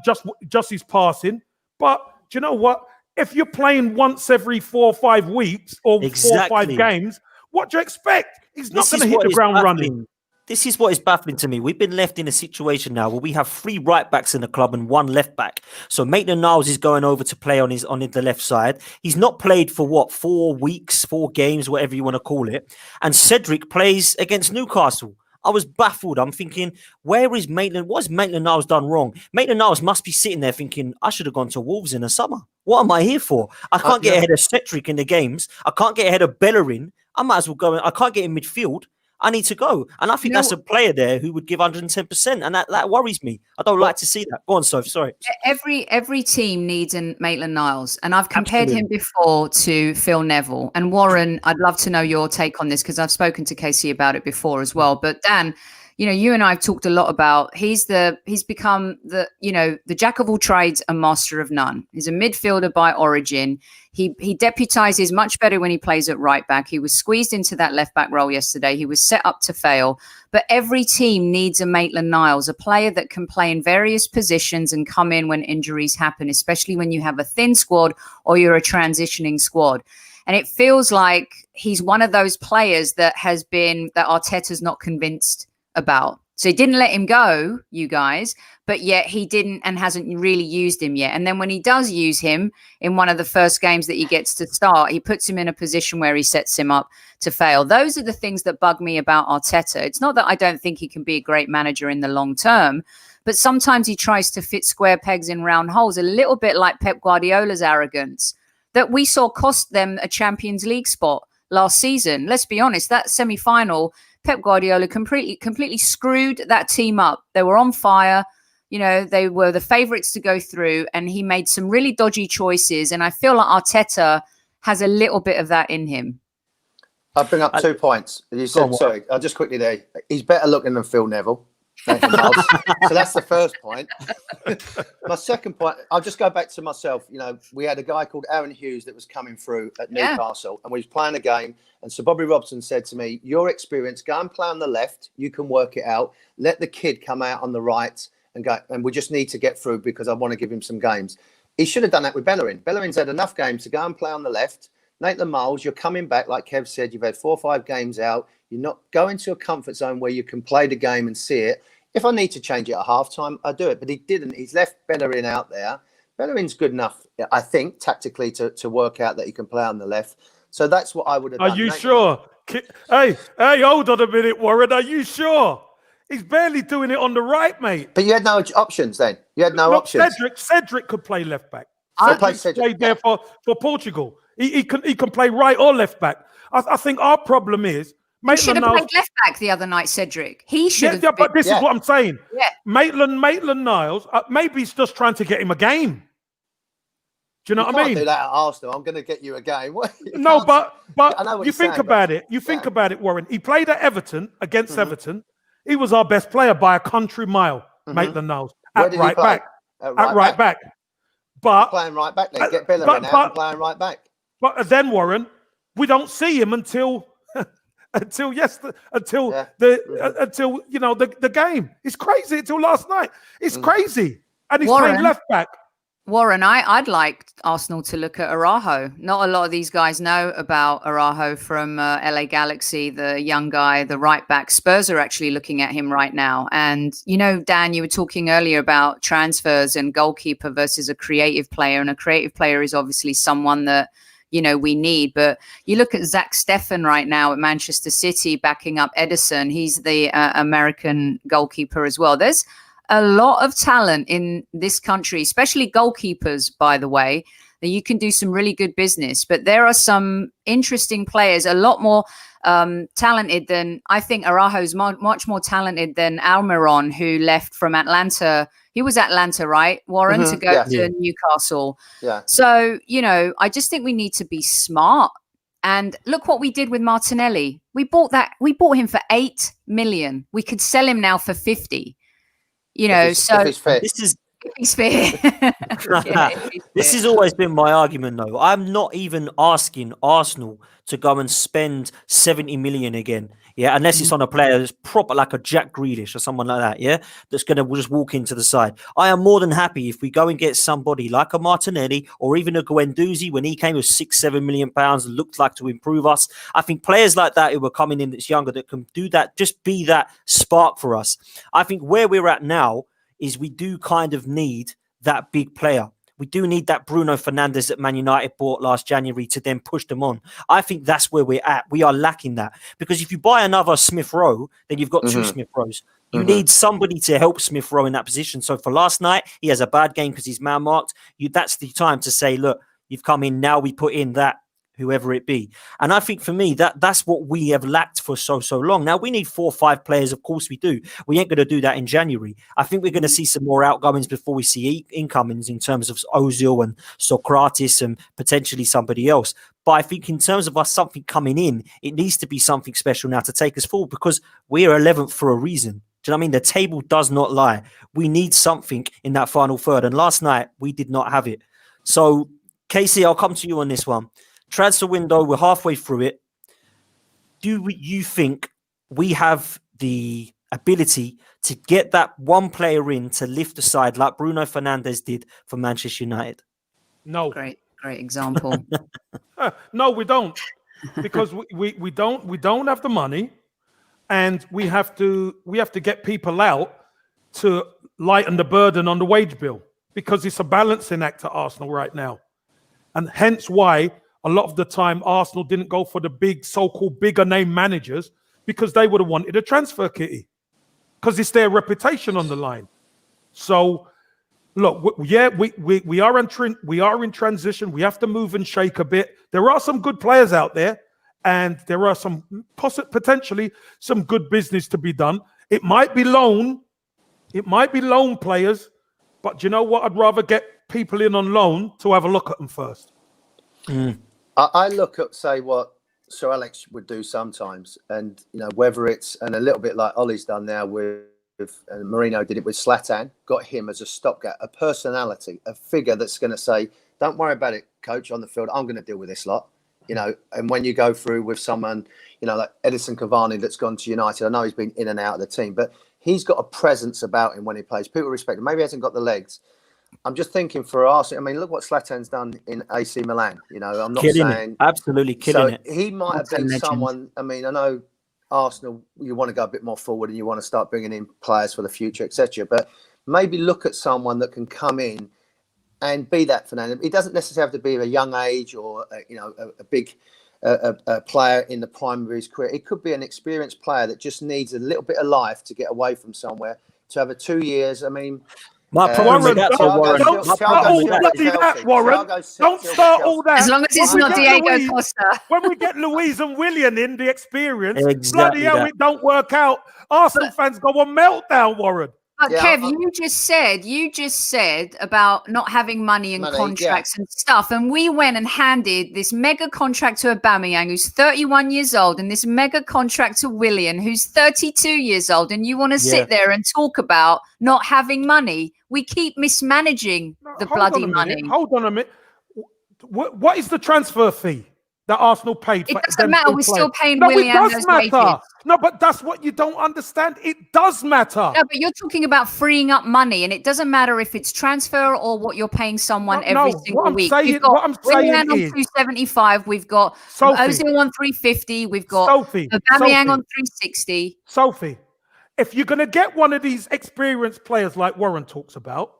S5: Just his passing. But do you know what? If you're playing once every 4 or 5 weeks or 4 or 5 games, what do you expect? He's not going to hit the ground running.
S3: This is what is baffling to me. We've been left in a situation now where we have 3 right backs in the club and 1 left back. So Maitland-Niles is going over to play on the left side. He's not played for 4 weeks, 4 games, whatever you want to call it. And Cedric plays against Newcastle. I was baffled. I'm thinking, where is Maitland? What has Maitland-Niles done wrong? Maitland-Niles must be sitting there thinking, I should have gone to Wolves in the summer. What am I here for? I can't get ahead of Cedric in the games. I can't get ahead of Bellerin. I might as well go. I can't get in midfield. I need to go. And I think that's a player there who would give 110%. And that worries me. I don't like to see that. Go on, Soph. Sorry.
S4: Every team needs a Maitland-Niles. And I've compared him before to Phil Neville. And Warren, I'd love to know your take on this because I've spoken to Casey about it before as well. But Dan, you and I have talked a lot about he's become the jack of all trades and master of none. He's a midfielder by origin. He deputizes much better when he plays at right back. He was squeezed into that left back role yesterday. He was set up to fail. But every team needs a Maitland-Niles, a player that can play in various positions and come in when injuries happen, especially when you have a thin squad or you're a transitioning squad. And it feels like he's one of those players that Arteta's not convinced about. So he didn't let him go, you guys, but yet he didn't and hasn't really used him yet. And then when he does use him in one of the first games that he gets to start, he puts him in a position where he sets him up to fail. Those are the things that bug me about Arteta. It's not that I don't think he can be a great manager in the long term, but sometimes he tries to fit square pegs in round holes, a little bit like Pep Guardiola's arrogance that we saw cost them a Champions League spot last season. Let's be honest, that semi-final, Pep Guardiola completely screwed that team up. They were on fire. They were the favourites to go through, and he made some really dodgy choices. And I feel like Arteta has a little bit of that in him.
S6: I'll bring up 2 points. You said, sorry, I'll just quickly there. He's better looking than Phil Neville. So that's the first point. My second point, I'll just go back to myself. We had a guy called Aaron Hughes that was coming through at Newcastle, and we was playing a game. And so Bobby Robson said to me, your experience, go and play on the left. You can work it out. Let the kid come out on the right and go. And we just need to get through because I want to give him some games. He should have done that with Bellerin. Bellerin's had enough games to go and play on the left. Nathan Miles, you're coming back, like Kev said, you've had 4 or 5 games out. You're not going to a comfort zone where you can play the game and see it. If I need to change it at halftime, I'll do it. But he didn't. He's left Bellerin out there. Bellerin's good enough, I think, tactically to work out that he can play on the left. So that's what I would have done.
S5: Are you sure? Hey, hold on a minute, Warren. Are you sure? He's barely doing it on the right, mate.
S6: But you had no options then. You had no options.
S5: Cedric could play left back.
S6: Cedric
S5: played there for Portugal. He can play right or left back. I think our problem is
S4: he should have played left back the other night, Cedric. He should have.
S5: Yeah, but this is what I'm saying.
S4: Yeah.
S5: Maitland-Niles, maybe he's just trying to get him a game. Do you know what I mean?
S6: Do that at Arsenal. I'm going to get you a game.
S5: No, but you think about it. You think about it, Warren. He played at Everton against Everton. He was our best player by a country mile, Maitland-Niles, at right back. At right back. But
S6: playing right back, then get Bellerin out and playing right back.
S5: But then, Warren, we don't see him until the game. It's crazy until last night. It's crazy, and he's playing left back.
S4: Warren, I'd like Arsenal to look at Araujo. Not a lot of these guys know about Araujo from LA Galaxy, the young guy, the right back. Spurs are actually looking at him right now. And, Dan, you were talking earlier about transfers and goalkeeper versus a creative player. And a creative player is obviously someone that, we need. But you look at Zach Steffen right now at Manchester City backing up Edison. He's the American goalkeeper as well. There's a lot of talent in this country, especially goalkeepers, by the way, that you can do some really good business. But there are some interesting players, a lot more talented than, I think Araujo's much more talented than Almiron, who left from Atlanta. He was Atlanta, right, Warren, to go to Newcastle.
S6: Yeah.
S4: So, I just think we need to be smart. And look what we did with Martinelli. We bought him for 8 million. We could sell him now for 50.
S3: This has always been my argument, though. I'm not even asking Arsenal to go and spend 70 million again, unless it's on a player that's proper, like a Jack Grealish or someone like that, that's going to just walk into the side. I am more than happy if we go and get somebody like a Martinelli or even a Guendouzi when he came with £6-7 million, looked like to improve us. I think players like that who are coming in that's younger that can do that, just be that spark for us. I think where we're at now is we do kind of need that big player. We do need that Bruno Fernandes that Man United bought last January to then push them on. I think that's where we're at. We are lacking that. Because if you buy another Smith Rowe, then you've got two Smith Rowes. You need somebody to help Smith Rowe in that position. So for last night, he has a bad game because he's man-marked. That's the time to say, look, you've come in, now we put in that, whoever it be. And I think for me, that's what we have lacked for so long. Now, we need 4 or 5 players. Of course we do. We ain't going to do that in January. I think we're going to see some more outgoings before we see incomings in terms of Ozil and Socrates and potentially somebody else. But I think in terms of us something coming in, it needs to be something special now to take us forward because we're 11th for a reason. Do you know what I mean? The table does not lie. We need something in that final third. And last night, we did not have it. So, Casey, I'll come to you on this one. Transfer window, we're halfway through it. Do you think we have the ability to get that one player in to lift the side like Bruno Fernandes did for Manchester United?
S5: No.
S4: Great example.
S5: No, we don't. Because we don't have the money, and we have to get people out to lighten the burden on the wage bill because it's a balancing act at Arsenal right now. And hence why a lot of the time, Arsenal didn't go for the big, so-called bigger name managers because they would have wanted a transfer kitty because it's their reputation on the line. So, look, we are in transition. We have to move and shake a bit. There are some good players out there, and there are some potentially some good business to be done. It might be loan players, but you know what? I'd rather get people in on loan to have a look at them first.
S6: I look at, say, what Sir Alex would do sometimes, and whether it's and a little bit like Ollie's done now with and Mourinho did it with Zlatan, got him as a stopgap, a personality, a figure that's going to say, "Don't worry about it, coach, on the field. I'm going to deal with this lot." And when you go through with someone, like Edison Cavani that's gone to United, I know he's been in and out of the team, but he's got a presence about him when he plays. People respect him. Maybe he hasn't got the legs. I'm just thinking for Arsenal. I mean, look what Zlatan's done in AC Milan. I'm not saying
S3: absolutely killing it.
S6: He might have been someone. I mean, I know Arsenal. You want to go a bit more forward and you want to start bringing in players for the future, etc. But maybe look at someone that can come in and be that Fernandes. It doesn't necessarily have to be a young age or a big player in the prime of his career. It could be an experienced player that just needs a little bit of life to get away from somewhere. To have 2 years. I mean.
S5: Warren, don't start all that, Warren. Don't start all that.
S4: As long as it's not Diego Costa.
S5: When we get Louise and Willian in the experience, bloody hell, it don't work out. Arsenal fans go on meltdown, Warren.
S4: But Kev, you just said about not having money and contracts and stuff, and we went and handed this mega contract to Aubameyang, who's 31 years old, and this mega contract to Willian, who's 32 years old, and you want to sit there and talk about not having money? We keep mismanaging the bloody money.
S5: Hold on a minute. What is the transfer fee that Arsenal paid?
S4: It doesn't matter. We're still paying Willian those wages.
S5: No, but that's what you don't understand. It does matter.
S4: No, but you're talking about freeing up money, and it doesn't matter if it's transfer or what you're paying someone every single week.
S5: What I'm saying
S4: Willian on
S5: is
S4: 275. We've got Ozil on 350. We've got Aubameyang on 360.
S5: Sophie, if you're going to get one of these experienced players like Warren talks about,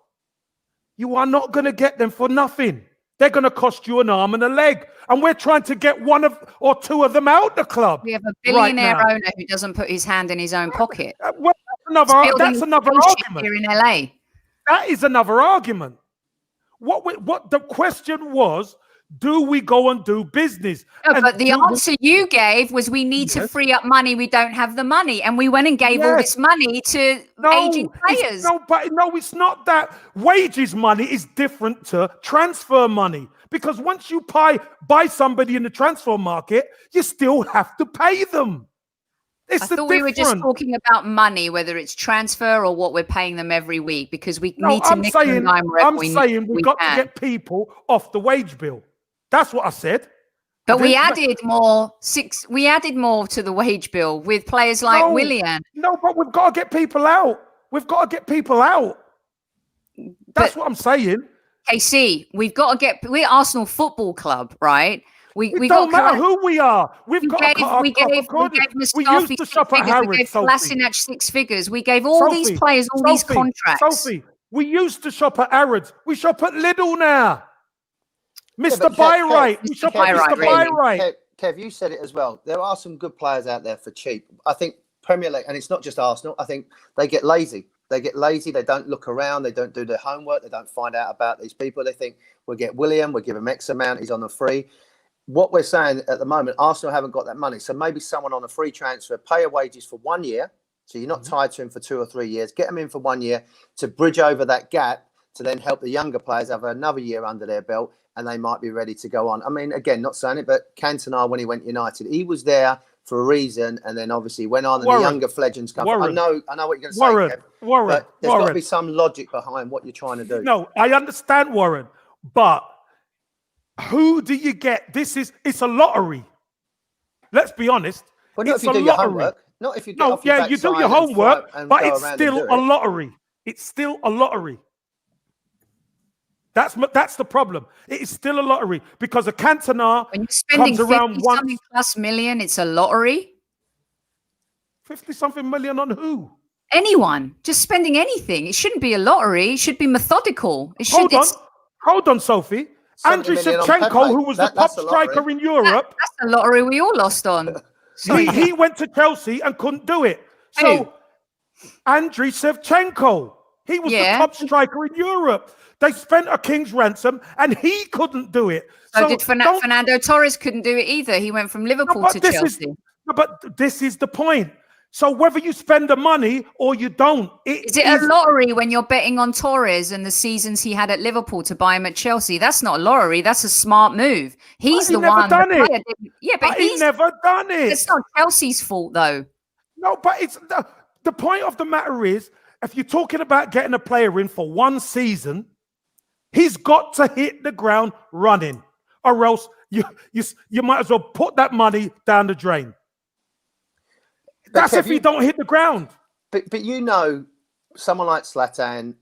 S5: you are not going to get them for nothing. They're going to cost you an arm and a leg. And we're trying to get one or two of them out the club.
S4: We have a billionaire owner who doesn't put his hand in his own pocket.
S5: Well, that's another argument.
S4: Here in LA.
S5: That is another argument. What the question was, do we go and do business?
S4: No, but the answer you gave was we need to free up money. We don't have the money. And we went and gave all this money to aging players.
S5: It's not that. Wages money is different to transfer money. Because once you buy somebody in the transfer market, you still have to pay them. I thought
S4: we were just talking about money, whether it's transfer or what we're paying them every week, because we need to nickel and dime wherever we
S5: saying we've got to get people off the wage bill. That's what I said.
S4: But we added more. We added more to the wage bill with players like Willian.
S5: No, but we've got to get people out. That's what I'm saying.
S4: KC, we've got to get. We're Arsenal Football Club, right?
S5: We don't matter who we are. We used to shop at Harrods.
S4: We gave Kolasinac 6 figures. We gave all these players all these contracts.
S5: Sophie, we used to shop at Harrods. We shop at Lidl now. Mr. Buy-Right. We shop at Mr. Buy-Right.
S6: Kev, you said it as well. There are some good players out there for cheap. I think Premier League, and it's not just Arsenal, I think they get lazy. They don't look around, they don't do their homework, they don't find out about these people. They think, we'll get William, we'll give him X amount, he's on a free. What we're saying at the moment, Arsenal haven't got that money. So maybe someone on a free transfer, pay her wages for 1 year, so you're not tied to him for 2 or 3 years, get them in for 1 year to bridge over that gap to then help the younger players have another year under their belt, and they might be ready to go on. I mean, again, not saying it, but Cantona, when he went United, he was there for a reason, and then obviously went on, and the younger fledglings come. I know what you're going to say, Kev, but there's got to be some logic behind what you're trying to do.
S5: No, I understand, Warren, but who do you get? It's a lottery. Let's be honest.
S6: Well, not if you do your homework. Not if you get off your backside.
S5: You do your homework, but it's still a lottery. It's still a lottery. That's the problem. It is still a lottery because a Cantona
S4: when you're spending
S5: comes around
S4: 50-something plus million, it's a lottery.
S5: 50-something million on who?
S4: Anyone. Just spending anything. It shouldn't be a lottery. It should be methodical.
S5: Hold on, Sophie. Andriy Shevchenko, who was the top striker in Europe.
S4: That's a lottery we all lost on.
S5: He went to Chelsea and couldn't do it. So Andriy Shevchenko, he was the top striker in Europe. They spent a king's ransom and he couldn't do it.
S4: So did Fernando Torres couldn't do it either. He went from Liverpool to Chelsea.
S5: But this is the point. So whether you spend the money or you don't,
S4: is it a lottery when you're betting on Torres and the seasons he had at Liverpool to buy him at Chelsea? That's not a lottery. That's a smart move. He's the one.
S5: Done it.
S4: Yeah, but
S5: he's never done it.
S4: It's not Chelsea's fault though.
S5: No, but it's the point of the matter is, if you're talking about getting a player in for one season, he's got to hit the ground running, or else you might as well put that money down the drain. That's if you don't hit the ground.
S6: But you know, someone like Zlatan,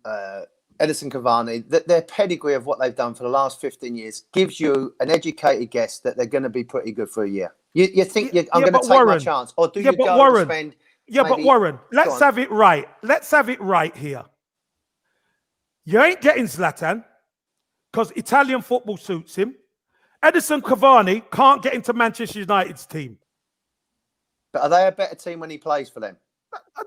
S6: Edison Cavani, that their pedigree of what they've done for the last 15 years gives you an educated guess that they're going to be pretty good for a year. You think I'm going to take my chance, or do you go and spend?
S5: Yeah, but Warren, let's have it right. Let's have it right here. You ain't getting Zlatan because Italian football suits him. Edison Cavani can't get into Manchester United's team.
S6: But are they a better team when he plays for them?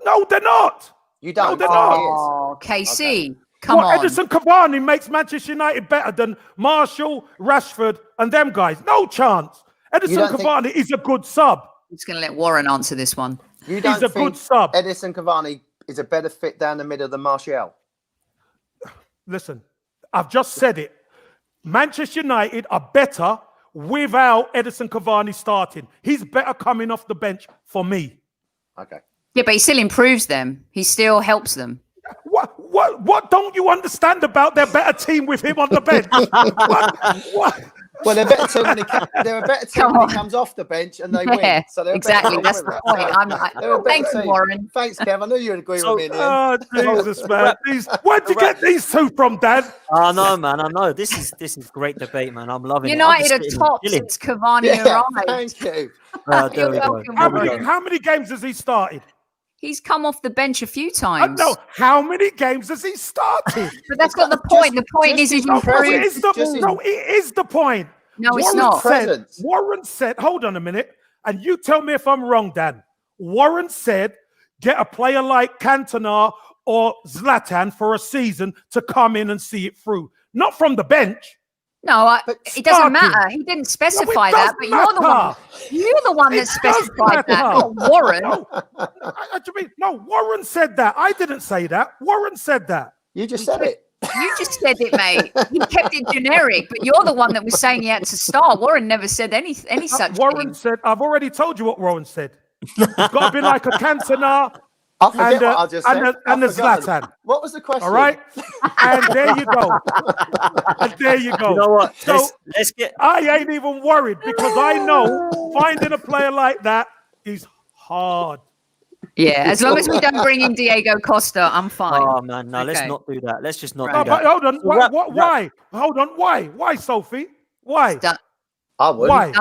S5: No, they're not.
S6: You don't.
S5: No, they're
S6: not.
S4: Oh, KC, come on.
S5: Edison Cavani makes Manchester United better than Marshall, Rashford, and them guys. No chance. Edison Cavani is a good sub.
S4: I'm just going to let Warren answer this one.
S6: He's a
S5: good sub.
S6: Edison Cavani is a better fit down the middle than Martial.
S5: Listen, I've just said it. Manchester United are better without Edison Cavani starting. He's better coming off the bench for me.
S6: Okay.
S4: Yeah, but he still improves them. He still helps them.
S5: What don't you understand about their better team with him on the bench? What?
S6: Well, they're better team when they're a better team when he comes off the bench and they win. So they're a better
S4: Exactly.
S6: team
S4: That's
S6: with
S4: the
S6: that.
S4: point.
S6: They're a better
S4: Thank you,
S6: team.
S4: Warren.
S6: Thanks, Kev. I knew you'd agree
S3: So-
S6: with me in the end.
S5: Oh, Jesus, man. Where'd you get these two from, Dan?
S3: I know, man. I know. This is great debate, man. I'm loving
S4: United
S3: it. I'm
S4: are
S3: just
S4: top
S3: chilling.
S4: since Cavani
S6: Yeah,
S4: arrived.
S6: thank you.
S3: There
S4: You're
S3: we go.
S4: welcome,
S5: How
S3: There we
S5: many,
S3: go.
S5: how many games has he started?
S4: He's come off the bench a few times.
S5: No, how many games has he started?
S4: But that's not the point. The point is he's
S6: his presence.
S4: improved.
S5: It is the point.
S4: No, it's
S5: Warren
S4: not.
S6: Presence.
S5: Warren said, hold on a minute, and you tell me if I'm wrong, Dan. Warren said, get a player like Cantona or Zlatan for a season to come in and see it through. Not from the bench.
S4: No, it doesn't
S5: starting.
S4: matter. He didn't specify
S5: No, it
S4: that, but you're the one.
S5: matter.
S4: You're the one that
S5: It
S4: specified
S5: does
S4: that,
S5: matter.
S4: not Warren.
S5: No, Warren said that. I didn't say that. Warren said that.
S6: You just said it.
S4: You just said it, mate. You kept it generic, but you're the one that was saying he had to start. Warren never said any such
S5: Warren
S4: thing.
S5: said, I've already told you what Warren said. It's got to be like a Cantona
S6: I forget
S5: and
S6: what I just said.
S5: and the
S6: I've forgotten.
S5: Zlatan.
S6: What was the question?
S5: All right? And there you go. And there you go.
S3: You know what?
S5: So
S3: Let's get.
S5: I ain't even worried because I know finding a player like that is hard.
S4: Yeah, as long as we don't bring in Diego Costa, I'm fine.
S3: Oh man, no, let's
S4: Okay.
S3: not do that. Let's just not
S5: No,
S3: do
S5: but
S3: that.
S5: hold on.
S3: So wrap-
S5: Why? Hold on. Why? Why, Sophie? Why?
S4: Done.
S6: I wouldn't.
S5: Why?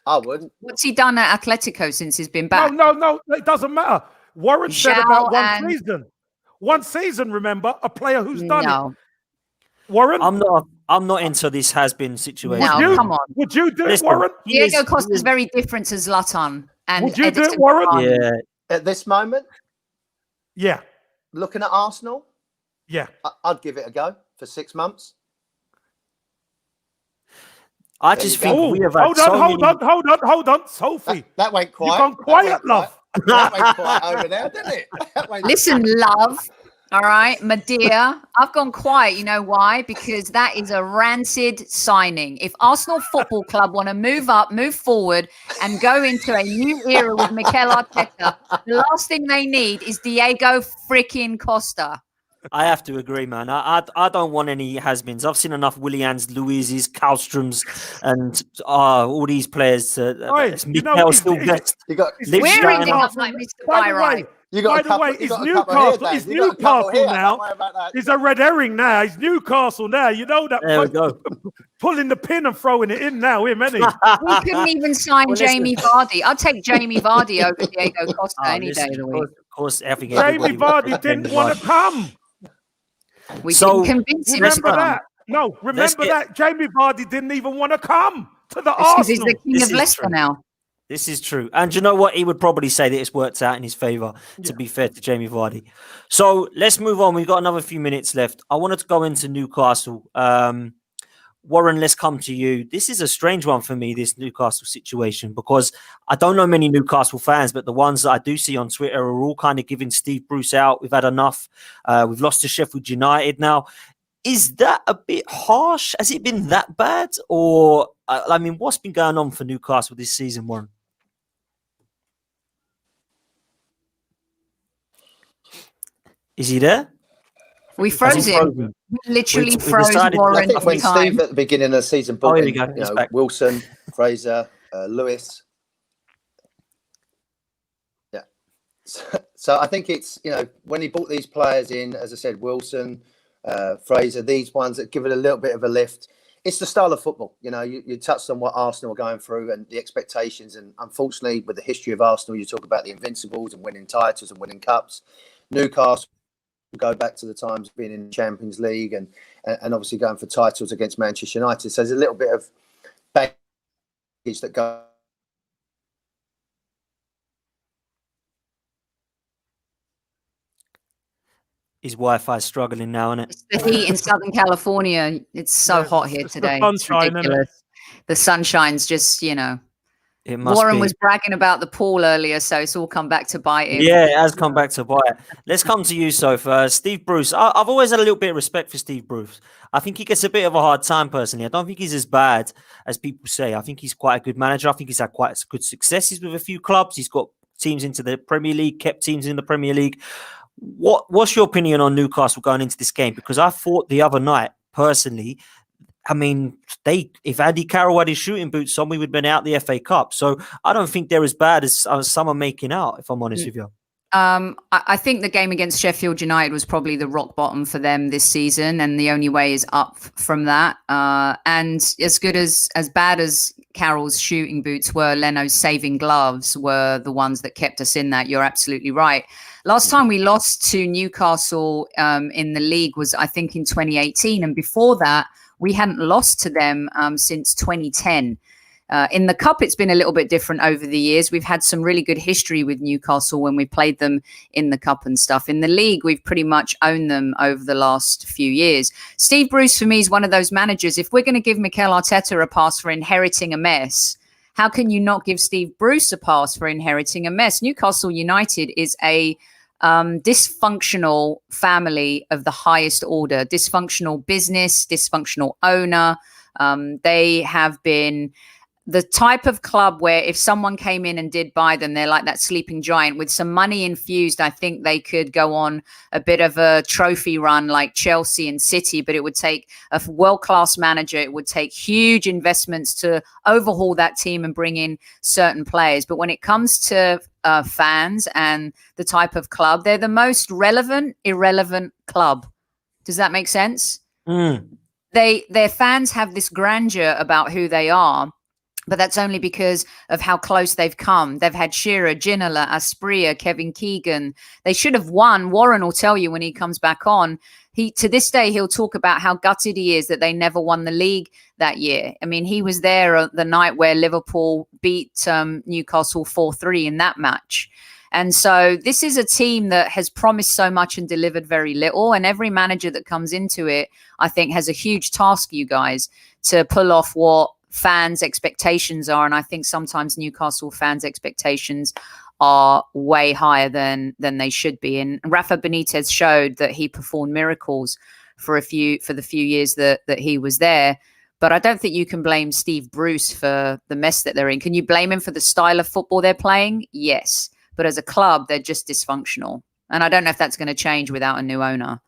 S6: I wouldn't.
S4: What's he done at Atletico since he's been back?
S5: No. It doesn't matter. Warren said
S4: Zhao
S5: about one
S4: and-
S5: season. One season, remember? A player who's done it.
S4: No,
S5: Warren?
S3: I'm not into this has-been situation.
S4: No, come on.
S5: Would you do it,
S3: Listen,
S5: Warren?
S4: Diego Costa's very different to Zlatan. And
S5: Would you do it,
S4: Edison
S5: Warren?
S4: Cavani.
S3: Yeah,
S6: At this moment,
S5: Yeah.
S6: looking at Arsenal,
S5: Yeah.
S6: I'd give it a go for 6 months.
S3: I just think
S5: Oh,
S3: we have had
S5: hold
S3: so
S5: on.
S3: many.
S5: Hold on. Sophie.
S6: That went quiet.
S5: You've gone
S6: That
S5: quiet,
S6: went
S5: love.
S6: That went quiet over there, didn't it? That went-
S4: Listen, love. All right, my dear, I've gone quiet. You know why? Because that is a rancid signing. If Arsenal Football Club want to move up, move forward, and go into a new era with Mikel Arteta, the last thing they need is Diego freaking Costa.
S3: I have to agree, man. I don't want any has-beens. I've seen enough Willians, Louises, Kalstroms, and all these players.
S5: Oi, you know,
S3: Mikel
S5: he's-
S3: still
S5: he's-
S3: best.
S6: You got,
S3: Live
S4: We're
S3: straight
S4: ending
S3: enough.
S4: up like Mr.
S5: By the
S4: Byright.
S5: way,
S6: you got
S5: by
S6: a
S5: the
S6: couple,
S5: way,
S6: you
S5: it's
S6: got a couple here,
S5: Newcastle.
S6: Dan.
S5: It's
S6: You got a couple
S5: Newcastle
S6: here.
S5: now.
S6: Don't worry about that.
S5: It's a red herring now. It's Newcastle now. You know that.
S3: There we go.
S5: Pulling the pin and throwing it in now, him, ain't he?
S4: We couldn't even sign
S3: Well, listen.
S4: Jamie Vardy. I'd take Jamie Vardy over Diego Costa
S3: Oh,
S4: any
S3: listen,
S4: day of the
S3: of
S4: week.
S3: course, I think
S5: Jamie
S3: everybody would
S5: Vardy
S3: take
S5: didn't
S3: Jamie
S5: want
S3: Vardy.
S5: to come.
S4: We
S3: So,
S4: didn't convince him to
S5: Remember
S4: come.
S5: that? No,
S3: Let's
S5: remember
S3: get-
S5: that Jamie Vardy didn't even want to come to the
S4: It's because he's
S5: Arsenal.
S4: the king
S3: This
S4: of
S3: is
S4: Leicester
S3: true.
S4: now.
S3: This is true. And you know what? He would probably say that it's worked out in his favour, to be fair to Jamie Vardy. So let's move on. We've got another few minutes left. I wanted to go into Newcastle. Warren, let's come to you. This is a strange one for me, this Newcastle situation, because I don't know many Newcastle fans, but the ones that I do see on Twitter are all kind of giving Steve Bruce out. We've had enough. We've lost to Sheffield United now. Is that a bit harsh? Has it been that bad? Or, I mean, what's been going on for Newcastle this season, Warren? Is he there?
S4: We froze him.
S3: frozen?
S4: We literally
S3: We
S4: froze
S3: decided-
S6: I
S4: Warren
S6: think
S4: all
S6: when
S4: the time.
S6: Steve at the beginning of the season brought
S3: here we
S6: in,
S3: go.
S6: you
S3: He's
S6: know,
S3: back.
S6: Wilson, Fraser, Lewis. Yeah. So I think it's, you know, when he brought these players in, as I said, Wilson, Fraser, these ones that give it a little bit of a lift. It's the style of football. You know, you touched on what Arsenal are going through and the expectations. And unfortunately, with the history of Arsenal, you talk about the Invincibles and winning titles and winning cups. Newcastle go back to the times of being in the Champions League and obviously going for titles against Manchester United. So there's a little bit of baggage that goes.
S3: His Wi-Fi is struggling now, isn't it?
S4: It's the heat in Southern California. It's so
S5: Yeah,
S4: hot here
S5: it's the
S4: today. It's
S5: sunshine, innit?
S4: ridiculous. The sunshine's just, you know.
S3: It must
S4: Warren
S3: be.
S4: was bragging about the pool earlier, so it's all come back to bite him.
S3: Yeah, it has come back to bite. Let's come to you, Soph. Steve Bruce. I've always had a little bit of respect for Steve Bruce. I think he gets a bit of a hard time personally. I don't think he's as bad as people say. I think he's quite a good manager. I think he's had quite good successes with a few clubs. He's got teams into the Premier League, kept teams in the Premier League. What's your opinion on Newcastle going into this game? Because I thought the other night, personally, I mean, if Andy Carroll had his shooting boots on, we would have been out the FA Cup. So I don't think they're as bad as some are making out, if I'm honest with you.
S4: I think the game against Sheffield United was probably the rock bottom for them this season, and the only way is up from that. And as bad as Carroll's shooting boots were, Leno's saving gloves were the ones that kept us in that. You're absolutely right. Last time we lost to Newcastle in the league was, I think, in 2018, and before that, we hadn't lost to them since 2010. In the cup, it's been a little bit different over the years. We've had some really good history with Newcastle when we played them in the cup and stuff. In the league, we've pretty much owned them over the last few years. Steve Bruce, for me, is one of those managers. If we're going to give Mikel Arteta a pass for inheriting a mess, how can you not give Steve Bruce a pass for inheriting a mess? Newcastle United is a dysfunctional family of the highest order, dysfunctional business, dysfunctional owner. They have been the type of club where if someone came in and did buy them, they're like that sleeping giant with some money infused. I think they could go on a bit of a trophy run like Chelsea and City, but it would take a world-class manager. It would take huge investments to overhaul that team and bring in certain players. But when it comes to fans and the type of club, they're the most relevant, irrelevant club. Does that make sense? Their fans have this grandeur about who they are, but that's only because of how close they've come. They've had Shearer, Ginola, Asprilla, Kevin Keegan. They should have won. Warren will tell you when he comes back on. To this day, he'll talk about how gutted he is that they never won the league that year. I mean, he was there the night where Liverpool beat Newcastle 4-3 in that match. And so this is a team that has promised so much and delivered very little. And every manager that comes into it, I think, has a huge task, you guys, to pull off what fans' expectations are. And I think sometimes Newcastle fans' expectations are way higher than they should be. And Rafa Benitez showed that he performed miracles for the few years that he was there. But I don't think you can blame Steve Bruce for the mess that they're in. Can you blame him for the style of football they're playing? Yes. But as a club, they're just dysfunctional. And I don't know if that's going to change without a new owner.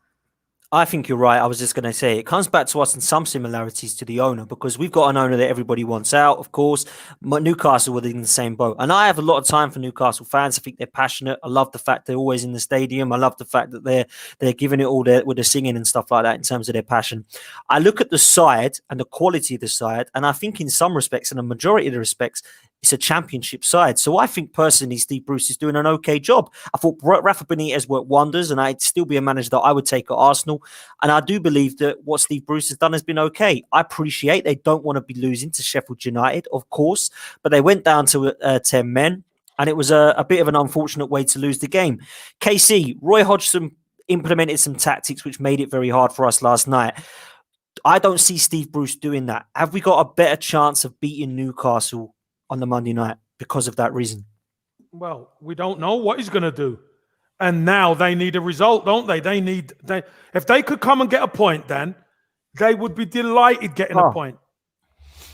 S3: I think you're right. I was just going to say it comes back to us in some similarities to the owner, because we've got an owner that everybody wants out, of course. But Newcastle were in the same boat. And I have a lot of time for Newcastle fans. I think they're passionate. I love the fact they're always in the stadium. I love the fact that they're giving it all with the singing and stuff like that in terms of their passion. I look at the side and the quality of the side, and I think in some respects, and a majority of the respects, it's a championship side. So I think personally, Steve Bruce is doing an okay job. I thought Rafa Benitez worked wonders, and I'd still be a manager that I would take at Arsenal. And I do believe that what Steve Bruce has done has been okay. I appreciate they don't want to be losing to Sheffield United, of course, but they went down to 10 men, and it was a bit of an unfortunate way to lose the game. KC, Roy Hodgson implemented some tactics which made it very hard for us last night. I don't see Steve Bruce doing that. Have we got a better chance of beating Newcastle on the Monday night because of that reason?
S5: Well, we don't know what he's going to do. And now they need a result, don't they? If they could come and get a point, then they would be delighted getting a point.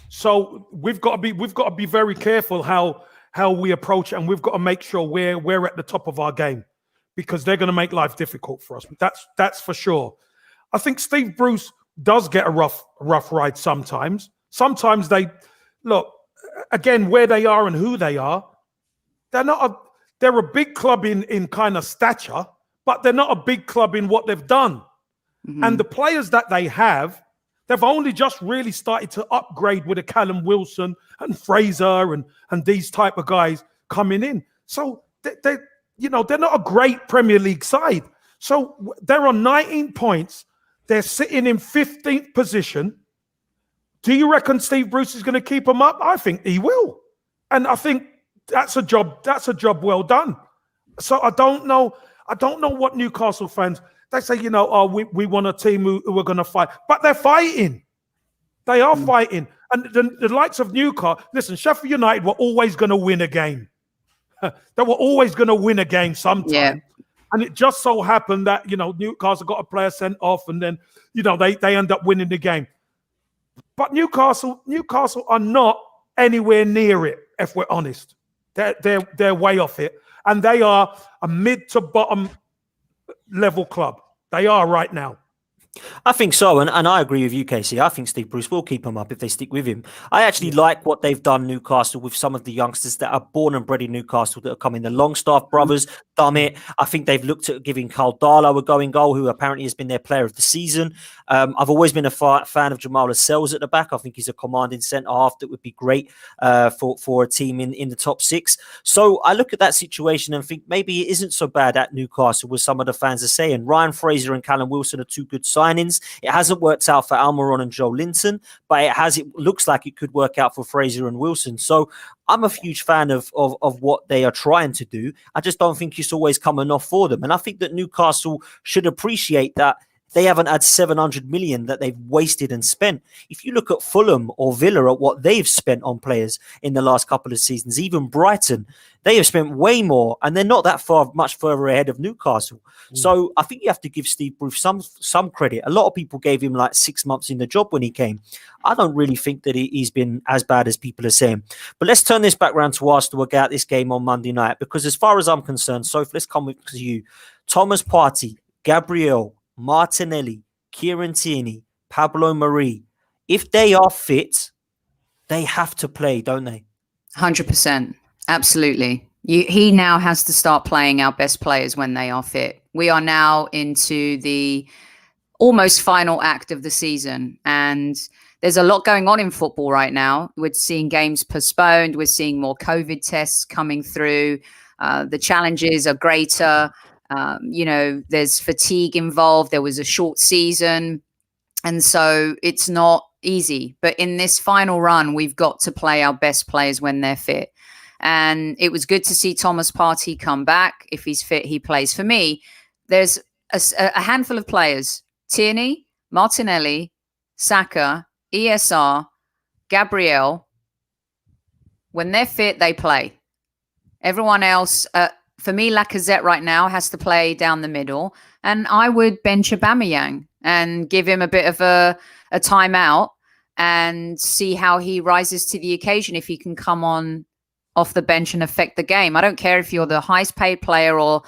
S5: So we've got to be very careful how we approach it, and we've got to make sure we're at the top of our game, because they're going to make life difficult for us. That's for sure. I think Steve Bruce does get a rough ride sometimes. Sometimes they look again where they are and who they are. They're a big club in kind of stature, but they're not a big club in what they've done. Mm-hmm. And the players that they have, they've only just really started to upgrade with a Callum Wilson and Fraser and these type of guys coming in. So they're not a great Premier League side. So they're on 19 points. They're sitting in 15th position. Do you reckon Steve Bruce is going to keep them up? I think he will. And I think that's a job well done. So I don't know what Newcastle fans, they say, we want a team who are going to fight. But they're fighting. They are fighting. And the likes of Newcastle, listen, Sheffield United were always going to win a game. They were always going to win a game sometime. Yeah. And it just so happened that, Newcastle got a player sent off, and then, they end up winning the game. But Newcastle are not anywhere near it, if we're honest. They're way off it. And they are a mid to bottom level club. They are right now.
S3: I think so, and I agree with you, Casey. I think Steve Bruce will keep him up if they stick with him. I actually like what they've done Newcastle with some of the youngsters that are born and bred in Newcastle that are coming. The Longstaff brothers, Dummett. I think they've looked at giving Carl Darlow a going goal, who apparently has been their player of the season. I've always been a fan of Jamal Lascelles at the back. I think he's a commanding centre half that would be great for a team in the top six. So I look at that situation and think maybe it isn't so bad at Newcastle, with some of the fans are saying. Ryan Fraser and Callum Wilson are two good signings. It hasn't worked out for Almiron and Joe Linton, but it looks like it could work out for Fraser and Wilson. So I'm a huge fan of what they are trying to do. I just don't think it's always coming off for them. And I think that Newcastle should appreciate that they haven't had 700 million that they've wasted and spent. If you look at Fulham or Villa at what they've spent on players in the last couple of seasons, even Brighton, they have spent way more, and they're not that much further ahead of Newcastle. So I think you have to give Steve Bruce some credit. A lot of people gave him like 6 months in the job when he came. I don't really think that he's been as bad as people are saying. But let's turn this back round to Arsenal about this game on Monday night, because as far as I'm concerned, Sophie, let's come with to you. Thomas Partey, Gabriel, Martinelli, Kieran Tierney, Pablo Mari, if they are fit, they have to play, don't they?
S4: 100%. Absolutely. He now has to start playing our best players when they are fit. We are now into the almost final act of the season, and there's a lot going on in football right now. We're seeing games postponed. We're seeing more COVID tests coming through. The challenges are greater. There's fatigue involved. There was a short season. And so it's not easy. But in this final run, we've got to play our best players when they're fit. And it was good to see Thomas Partey come back. If he's fit, he plays. For me, there's a handful of players: Tierney, Martinelli, Saka, ESR, Gabriel. When they're fit, they play. Everyone else, for me, Lacazette right now has to play down the middle. And I would bench Aubameyang and give him a bit of a timeout and see how he rises to the occasion, if he can come on off the bench and affect the game. I don't care if you're the highest paid player or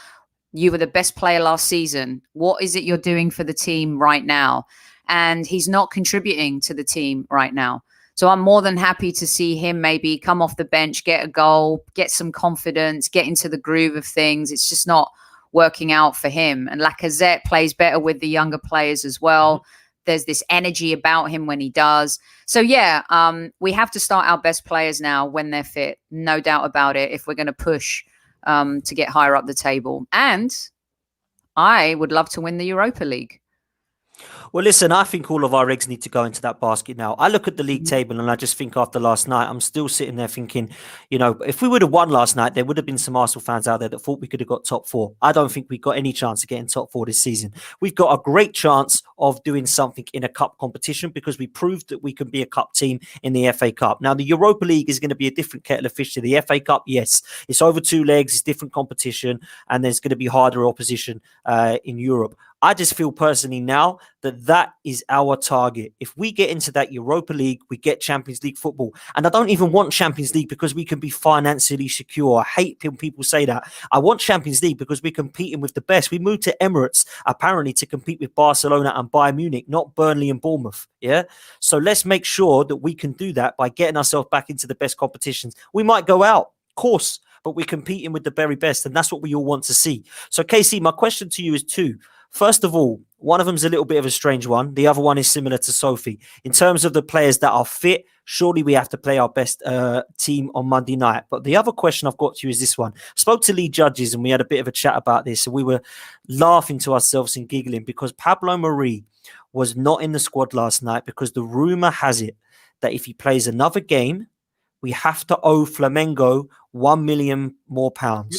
S4: you were the best player last season. What is it you're doing for the team right now? And he's not contributing to the team right now. So I'm more than happy to see him maybe come off the bench, get a goal, get some confidence, get into the groove of things. It's just not working out for him. And Lacazette plays better with the younger players as well. There's this energy about him when he does. So, we have to start our best players now when they're fit. No doubt about it, if we're going to push to get higher up the table. And I would love to win the Europa League.
S3: Well, listen, I think all of our eggs need to go into that basket now. I look at the league table and I just think after last night, I'm still sitting there thinking, if we would have won last night, there would have been some Arsenal fans out there that thought we could have got top four. I don't think we got any chance of getting top four this season. We've got a great chance of doing something in a cup competition because we proved that we can be a cup team in the FA Cup. Now, the Europa League is going to be a different kettle of fish to the FA Cup. Yes, it's over 2 legs, it's different competition, and there's going to be harder opposition in Europe. I just feel personally now that is our target. If we get into that Europa League, we get Champions League football. And I don't even want Champions League because we can be financially secure. I hate when people say that. I want Champions League because we're competing with the best. We moved to Emirates, apparently, to compete with Barcelona and Bayern Munich, not Burnley and Bournemouth. Yeah. So let's make sure that we can do that by getting ourselves back into the best competitions. We might go out, of course, but we're competing with the very best. And that's what we all want to see. So, Casey, my question to you is two. First of all, one of them is a little bit of a strange one. The other one is similar to Sophie. In terms of the players that are fit, surely we have to play our best team on Monday night. But the other question I've got to you is this one. I spoke to Lee Judges and we had a bit of a chat about this. And we were laughing to ourselves and giggling because Pablo Mari was not in the squad last night because the rumour has it that if he plays another game, we have to owe Flamengo £1 million more.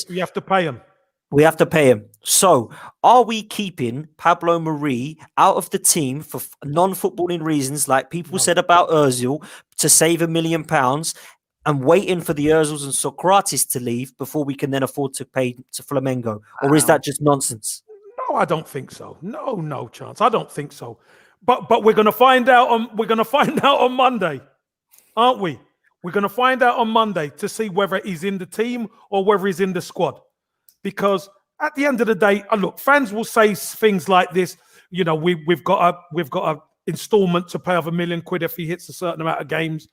S5: You have to pay him.
S3: We have to pay him. So are we keeping Pablo Mari out of the team for non-footballing reasons, like people said about Ozil, to save £1 million and waiting for the Ozils and Socrates to leave before we can then afford to pay to Flamengo? Or is that just nonsense?
S5: No, I don't think so. No chance. I don't think so. But we're going to find out on Monday, aren't we? We're going to find out on Monday to see whether he's in the team or whether he's in the squad. Because at the end of the day, look, fans will say things like this. we've got a installment to pay of £1 million if he hits a certain amount of games.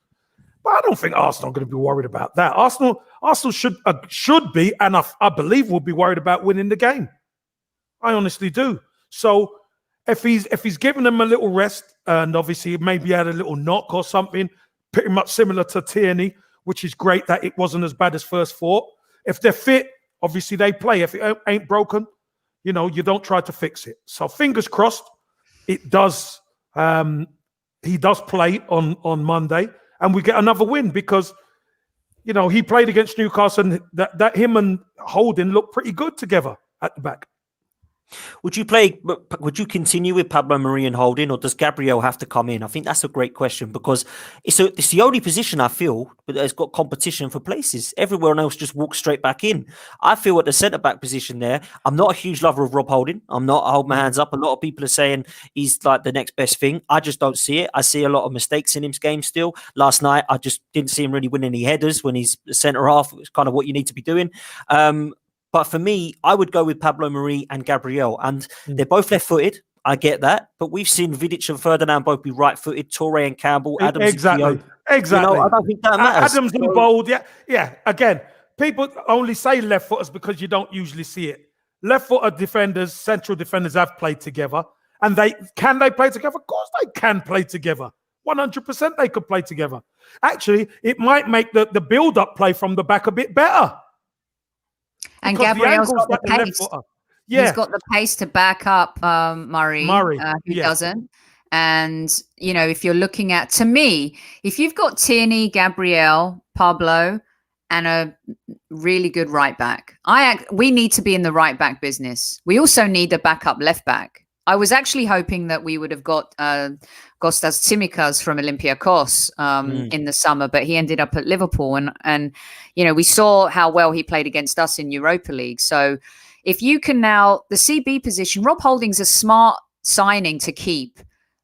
S5: But I don't think Arsenal are going to be worried about that. Arsenal should be, and I believe will be worried about winning the game. I honestly do. So if he's given them a little rest, and obviously maybe had a little knock or something, pretty much similar to Tierney, which is great that it wasn't as bad as first thought. If they're fit, obviously they play. If it ain't broken, you don't try to fix it. So fingers crossed, it does. He does play on Monday, and we get another win because he played against Newcastle, and that him and Holding looked pretty good together at the back.
S3: Would you continue with Pablo Mari and Holding, or does Gabriel have to come in? I think that's a great question because it's the only position I feel that has got competition for places. Everyone else just walks straight back in. I feel at the centre-back position there, I'm not a huge lover of Rob Holding. I hold my hands up. A lot of people are saying he's like the next best thing. I just don't see it. I see a lot of mistakes in his game still. Last night, I just didn't see him really win any headers when he's centre-half. It's kind of what you need to be doing. But for me, I would go with Pablo Mari and Gabriel. And they're both left-footed. I get that. But we've seen Vidic and Ferdinand both be right-footed. Toure and Campbell. Adams
S5: exactly.
S3: and Exactly. I don't think that matters.
S5: Adams and Bold. Yeah. Again, people only say left-footers because you don't usually see it. Left-footed defenders, central defenders have played together. And can they play together? Of course they can play together. 100% they could play together. Actually, it might make the build-up play from the back a bit better.
S4: And Gabriel's got the pace. He's got the pace to back up Murray who doesn't. And, if you're looking at, to me, if you've got Tierney, Gabriel, Pablo, and a really good right back, we need to be in the right back business. We also need a backup left back. I was actually hoping that we would have got Kostas Tsimikas from Olympiacos in the summer, but he ended up at Liverpool. And we saw how well he played against us in Europa League. So if you can now, the CB position, Rob Holding's a smart signing to keep.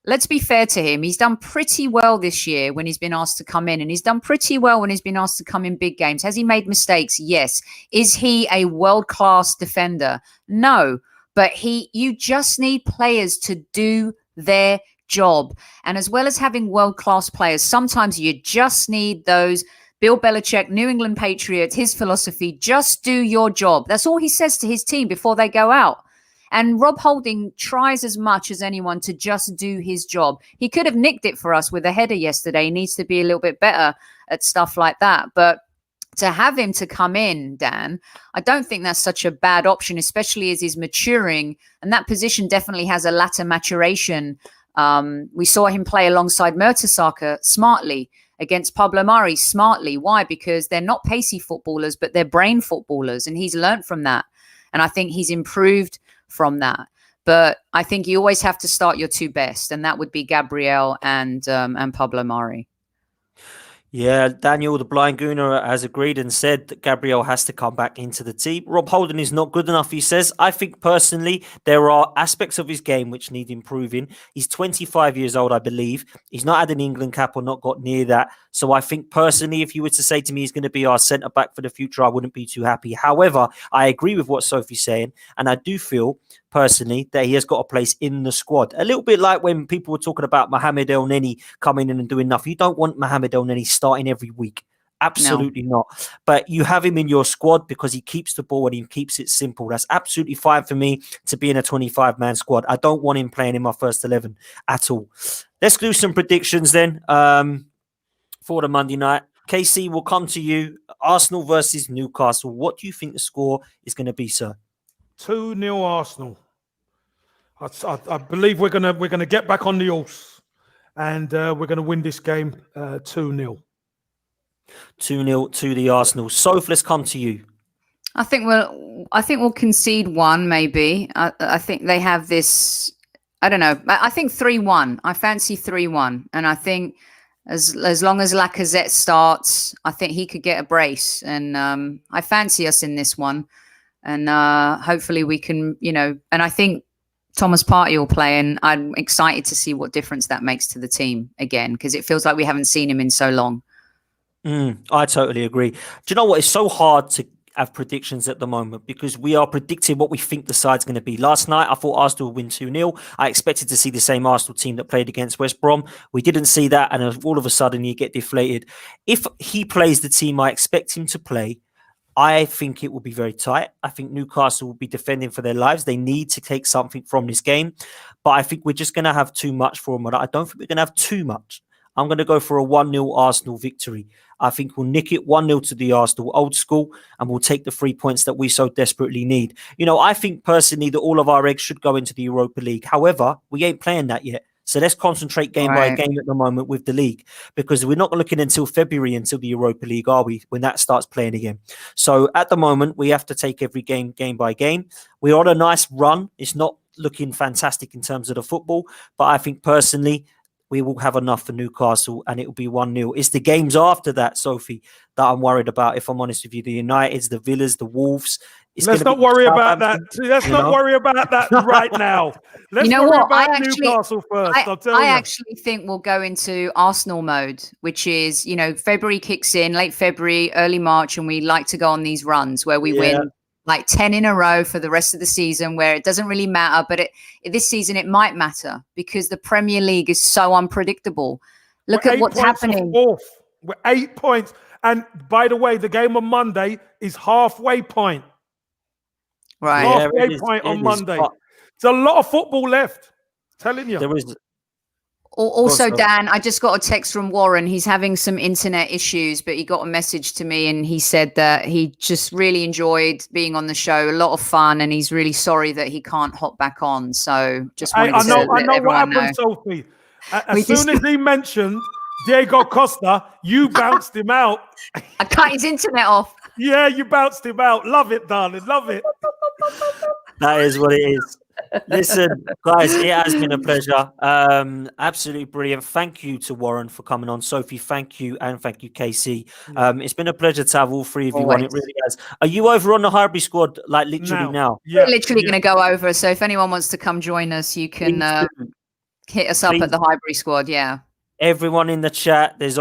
S4: Let's be fair to him. He's done pretty well this year when he's been asked to come in, and he's done pretty well when he's been asked to come in big games. Has he made mistakes? Yes. Is he a world-class defender? No. But you just need players to do their job. And as well as having world-class players, sometimes you just need those. Bill Belichick, New England Patriots, his philosophy, just do your job. That's all he says to his team before they go out. And Rob Holding tries as much as anyone to just do his job. He could have nicked it for us with a header yesterday. He needs to be a little bit better at stuff like that. But to have him to come in, Dan, I don't think that's such a bad option, especially as he's maturing. And that position definitely has a latter maturation. We saw him play alongside Mertesacker smartly, against Pablo Mari smartly. Why? Because they're not pacey footballers, but they're brain footballers. And he's learned from that. And I think he's improved from that. But I think you always have to start your two best. And that would be Gabriel and Pablo Mari.
S3: Yeah, Daniel, the blind gooner, has agreed and said that Gabriel has to come back into the team. Rob Holding is not good enough, he says. I think personally there are aspects of his game which need improving. He's 25 years old, I believe. He's not had an England cap or not got near that. So I think personally, if you were to say to me he's going to be our centre-back for the future, I wouldn't be too happy. However, I agree with what Sophie's saying, and I do feel personally that he has got a place in the squad. A little bit like when people were talking about Mohamed El Neni coming in and doing nothing. You don't want Mohamed El Neni starting every week. Absolutely not. But you have him in your squad because he keeps the ball and he keeps it simple. That's absolutely fine for me to be in a 25-man squad. I don't want him playing in my first 11 at all. Let's do some predictions then for the Monday night. KC, will come to you. Arsenal versus Newcastle. What do you think the score is going to be, sir?
S5: 2-0 Arsenal. I believe we're gonna get back on the horse, and we're gonna win this game 2-0.
S3: 2-0 to the Arsenal. Soph, let's come to you.
S4: I think we'll concede one, maybe. I think they have this. I don't know. I think 3-1. I fancy 3-1, and I think as long as Lacazette starts, I think he could get a brace, and I fancy us in this one. And hopefully we can, and I think Thomas Partey will play, and I'm excited to see what difference that makes to the team again, because it feels like we haven't seen him in so long.
S3: I totally agree. Do you know what? It's so hard to have predictions at the moment because we are predicting what we think the side's going to be. Last night, I thought Arsenal would win 2-0. I expected to see the same Arsenal team that played against West Brom. We didn't see that, and all of a sudden you get deflated. If he plays the team I expect him to play, I think it will be very tight. I think Newcastle will be defending for their lives. They need to take something from this game, but I think we're just going to have too much for them. I don't think we're going to have too much. I'm going to go for a 1-0 Arsenal victory. I think we'll nick it 1-0 to the Arsenal old school, and we'll take the 3 points that we so desperately need. I think personally that all of our eggs should go into the Europa League. However, we ain't playing that yet. So let's concentrate game by game at the moment with the league, because we're not looking until February until the Europa League, are we, when that starts playing again? So at the moment, we have to take every game by game. We're on a nice run. It's not looking fantastic in terms of the football, but I think personally, we will have enough for Newcastle and it will be 1-0. It's the games after that, Sophie, that I'm worried about, if I'm honest with you. The Uniteds, the Villas, the Wolves.
S5: Let's not worry about that. Let's not worry about that right now. Let's worry about Newcastle first. I'll tell you.
S4: I actually think we'll go into Arsenal mode, which is, February kicks in, late February, early March, and we like to go on these runs where we win like 10 in a row for the rest of the season, where it doesn't really matter. But this season, it might matter because the Premier League is so unpredictable. Look at what's happening.
S5: We're 8 points. And by the way, the game on Monday is halfway point.
S4: Right.
S5: Halfway point on Monday. There's a lot of football left. Telling you.
S3: There is.
S4: Also, Dan, I just got a text from Warren. He's having some internet issues, but he got a message to me and he said that he just really enjoyed being on the show. A lot of fun, and he's really sorry that he can't hop back on. So just wanted to let everyone know.
S5: Sophie. As soon as he mentioned Diego Costa, you bounced him out.
S4: I cut his internet off.
S5: Yeah, you bounced him out. Love it, darling. Love it.
S3: That is what it is. Listen, guys, it has been a pleasure. Absolutely brilliant. Thank you to Warren for coming on. Sophie, thank you. And thank you, Casey. It's been a pleasure to have all three of you on. It really has. Are you over on the Highbury squad, like literally now?
S4: Yeah. We're literally going to go over. So if anyone wants to come join us, you can hit us up at the Highbury squad. Yeah.
S3: Everyone in the chat, there was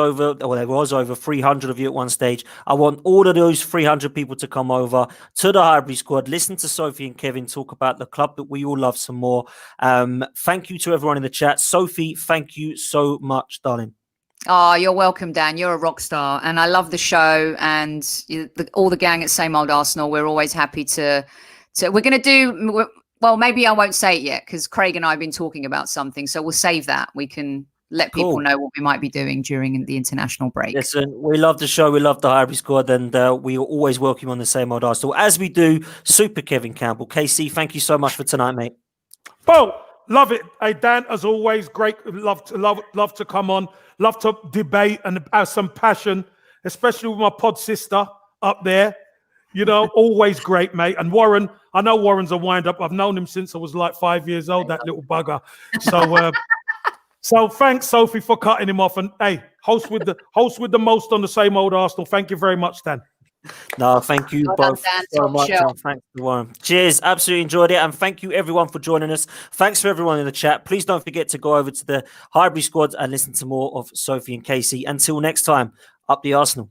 S3: over 300 of you at one stage. I want all of those 300 people to come over to the Highbury squad, listen to Sophie and Kevin talk about the club that we all love some more. Thank you to everyone in the chat. Sophie, thank you so much, darling.
S4: Oh, you're welcome, Dan. You're a rock star. And I love the show, and all the gang at Same Old Arsenal. We're always happy to we're going to do, well, maybe I won't say it yet because Craig and I have been talking about something. So we'll save that. We can let people know what we might be doing during the international break.
S3: Listen, we love the show. We love the Highbury squad, and we are always welcome on the Same Old Arsenal, as we do Super Kevin Campbell. KC, thank you so much for tonight, mate.
S5: Bo, love it. Hey, Dan, as always, great. Love to come on. Love to debate and have some passion, especially with my pod sister up there. Always great, mate. And Warren, I know Warren's a wind-up. I've known him since I was like 5 years old, that little bugger. So... So thanks, Sophie, for cutting him off. And hey, host with the most on the Same Old Arsenal. Thank you very much, Dan.
S3: No, thank you both so much. And thanks to Warren. Cheers. Absolutely enjoyed it. And thank you everyone for joining us. Thanks for everyone in the chat. Please don't forget to go over to the Highbury squad and listen to more of Sophie and Casey. Until next time, up the Arsenal.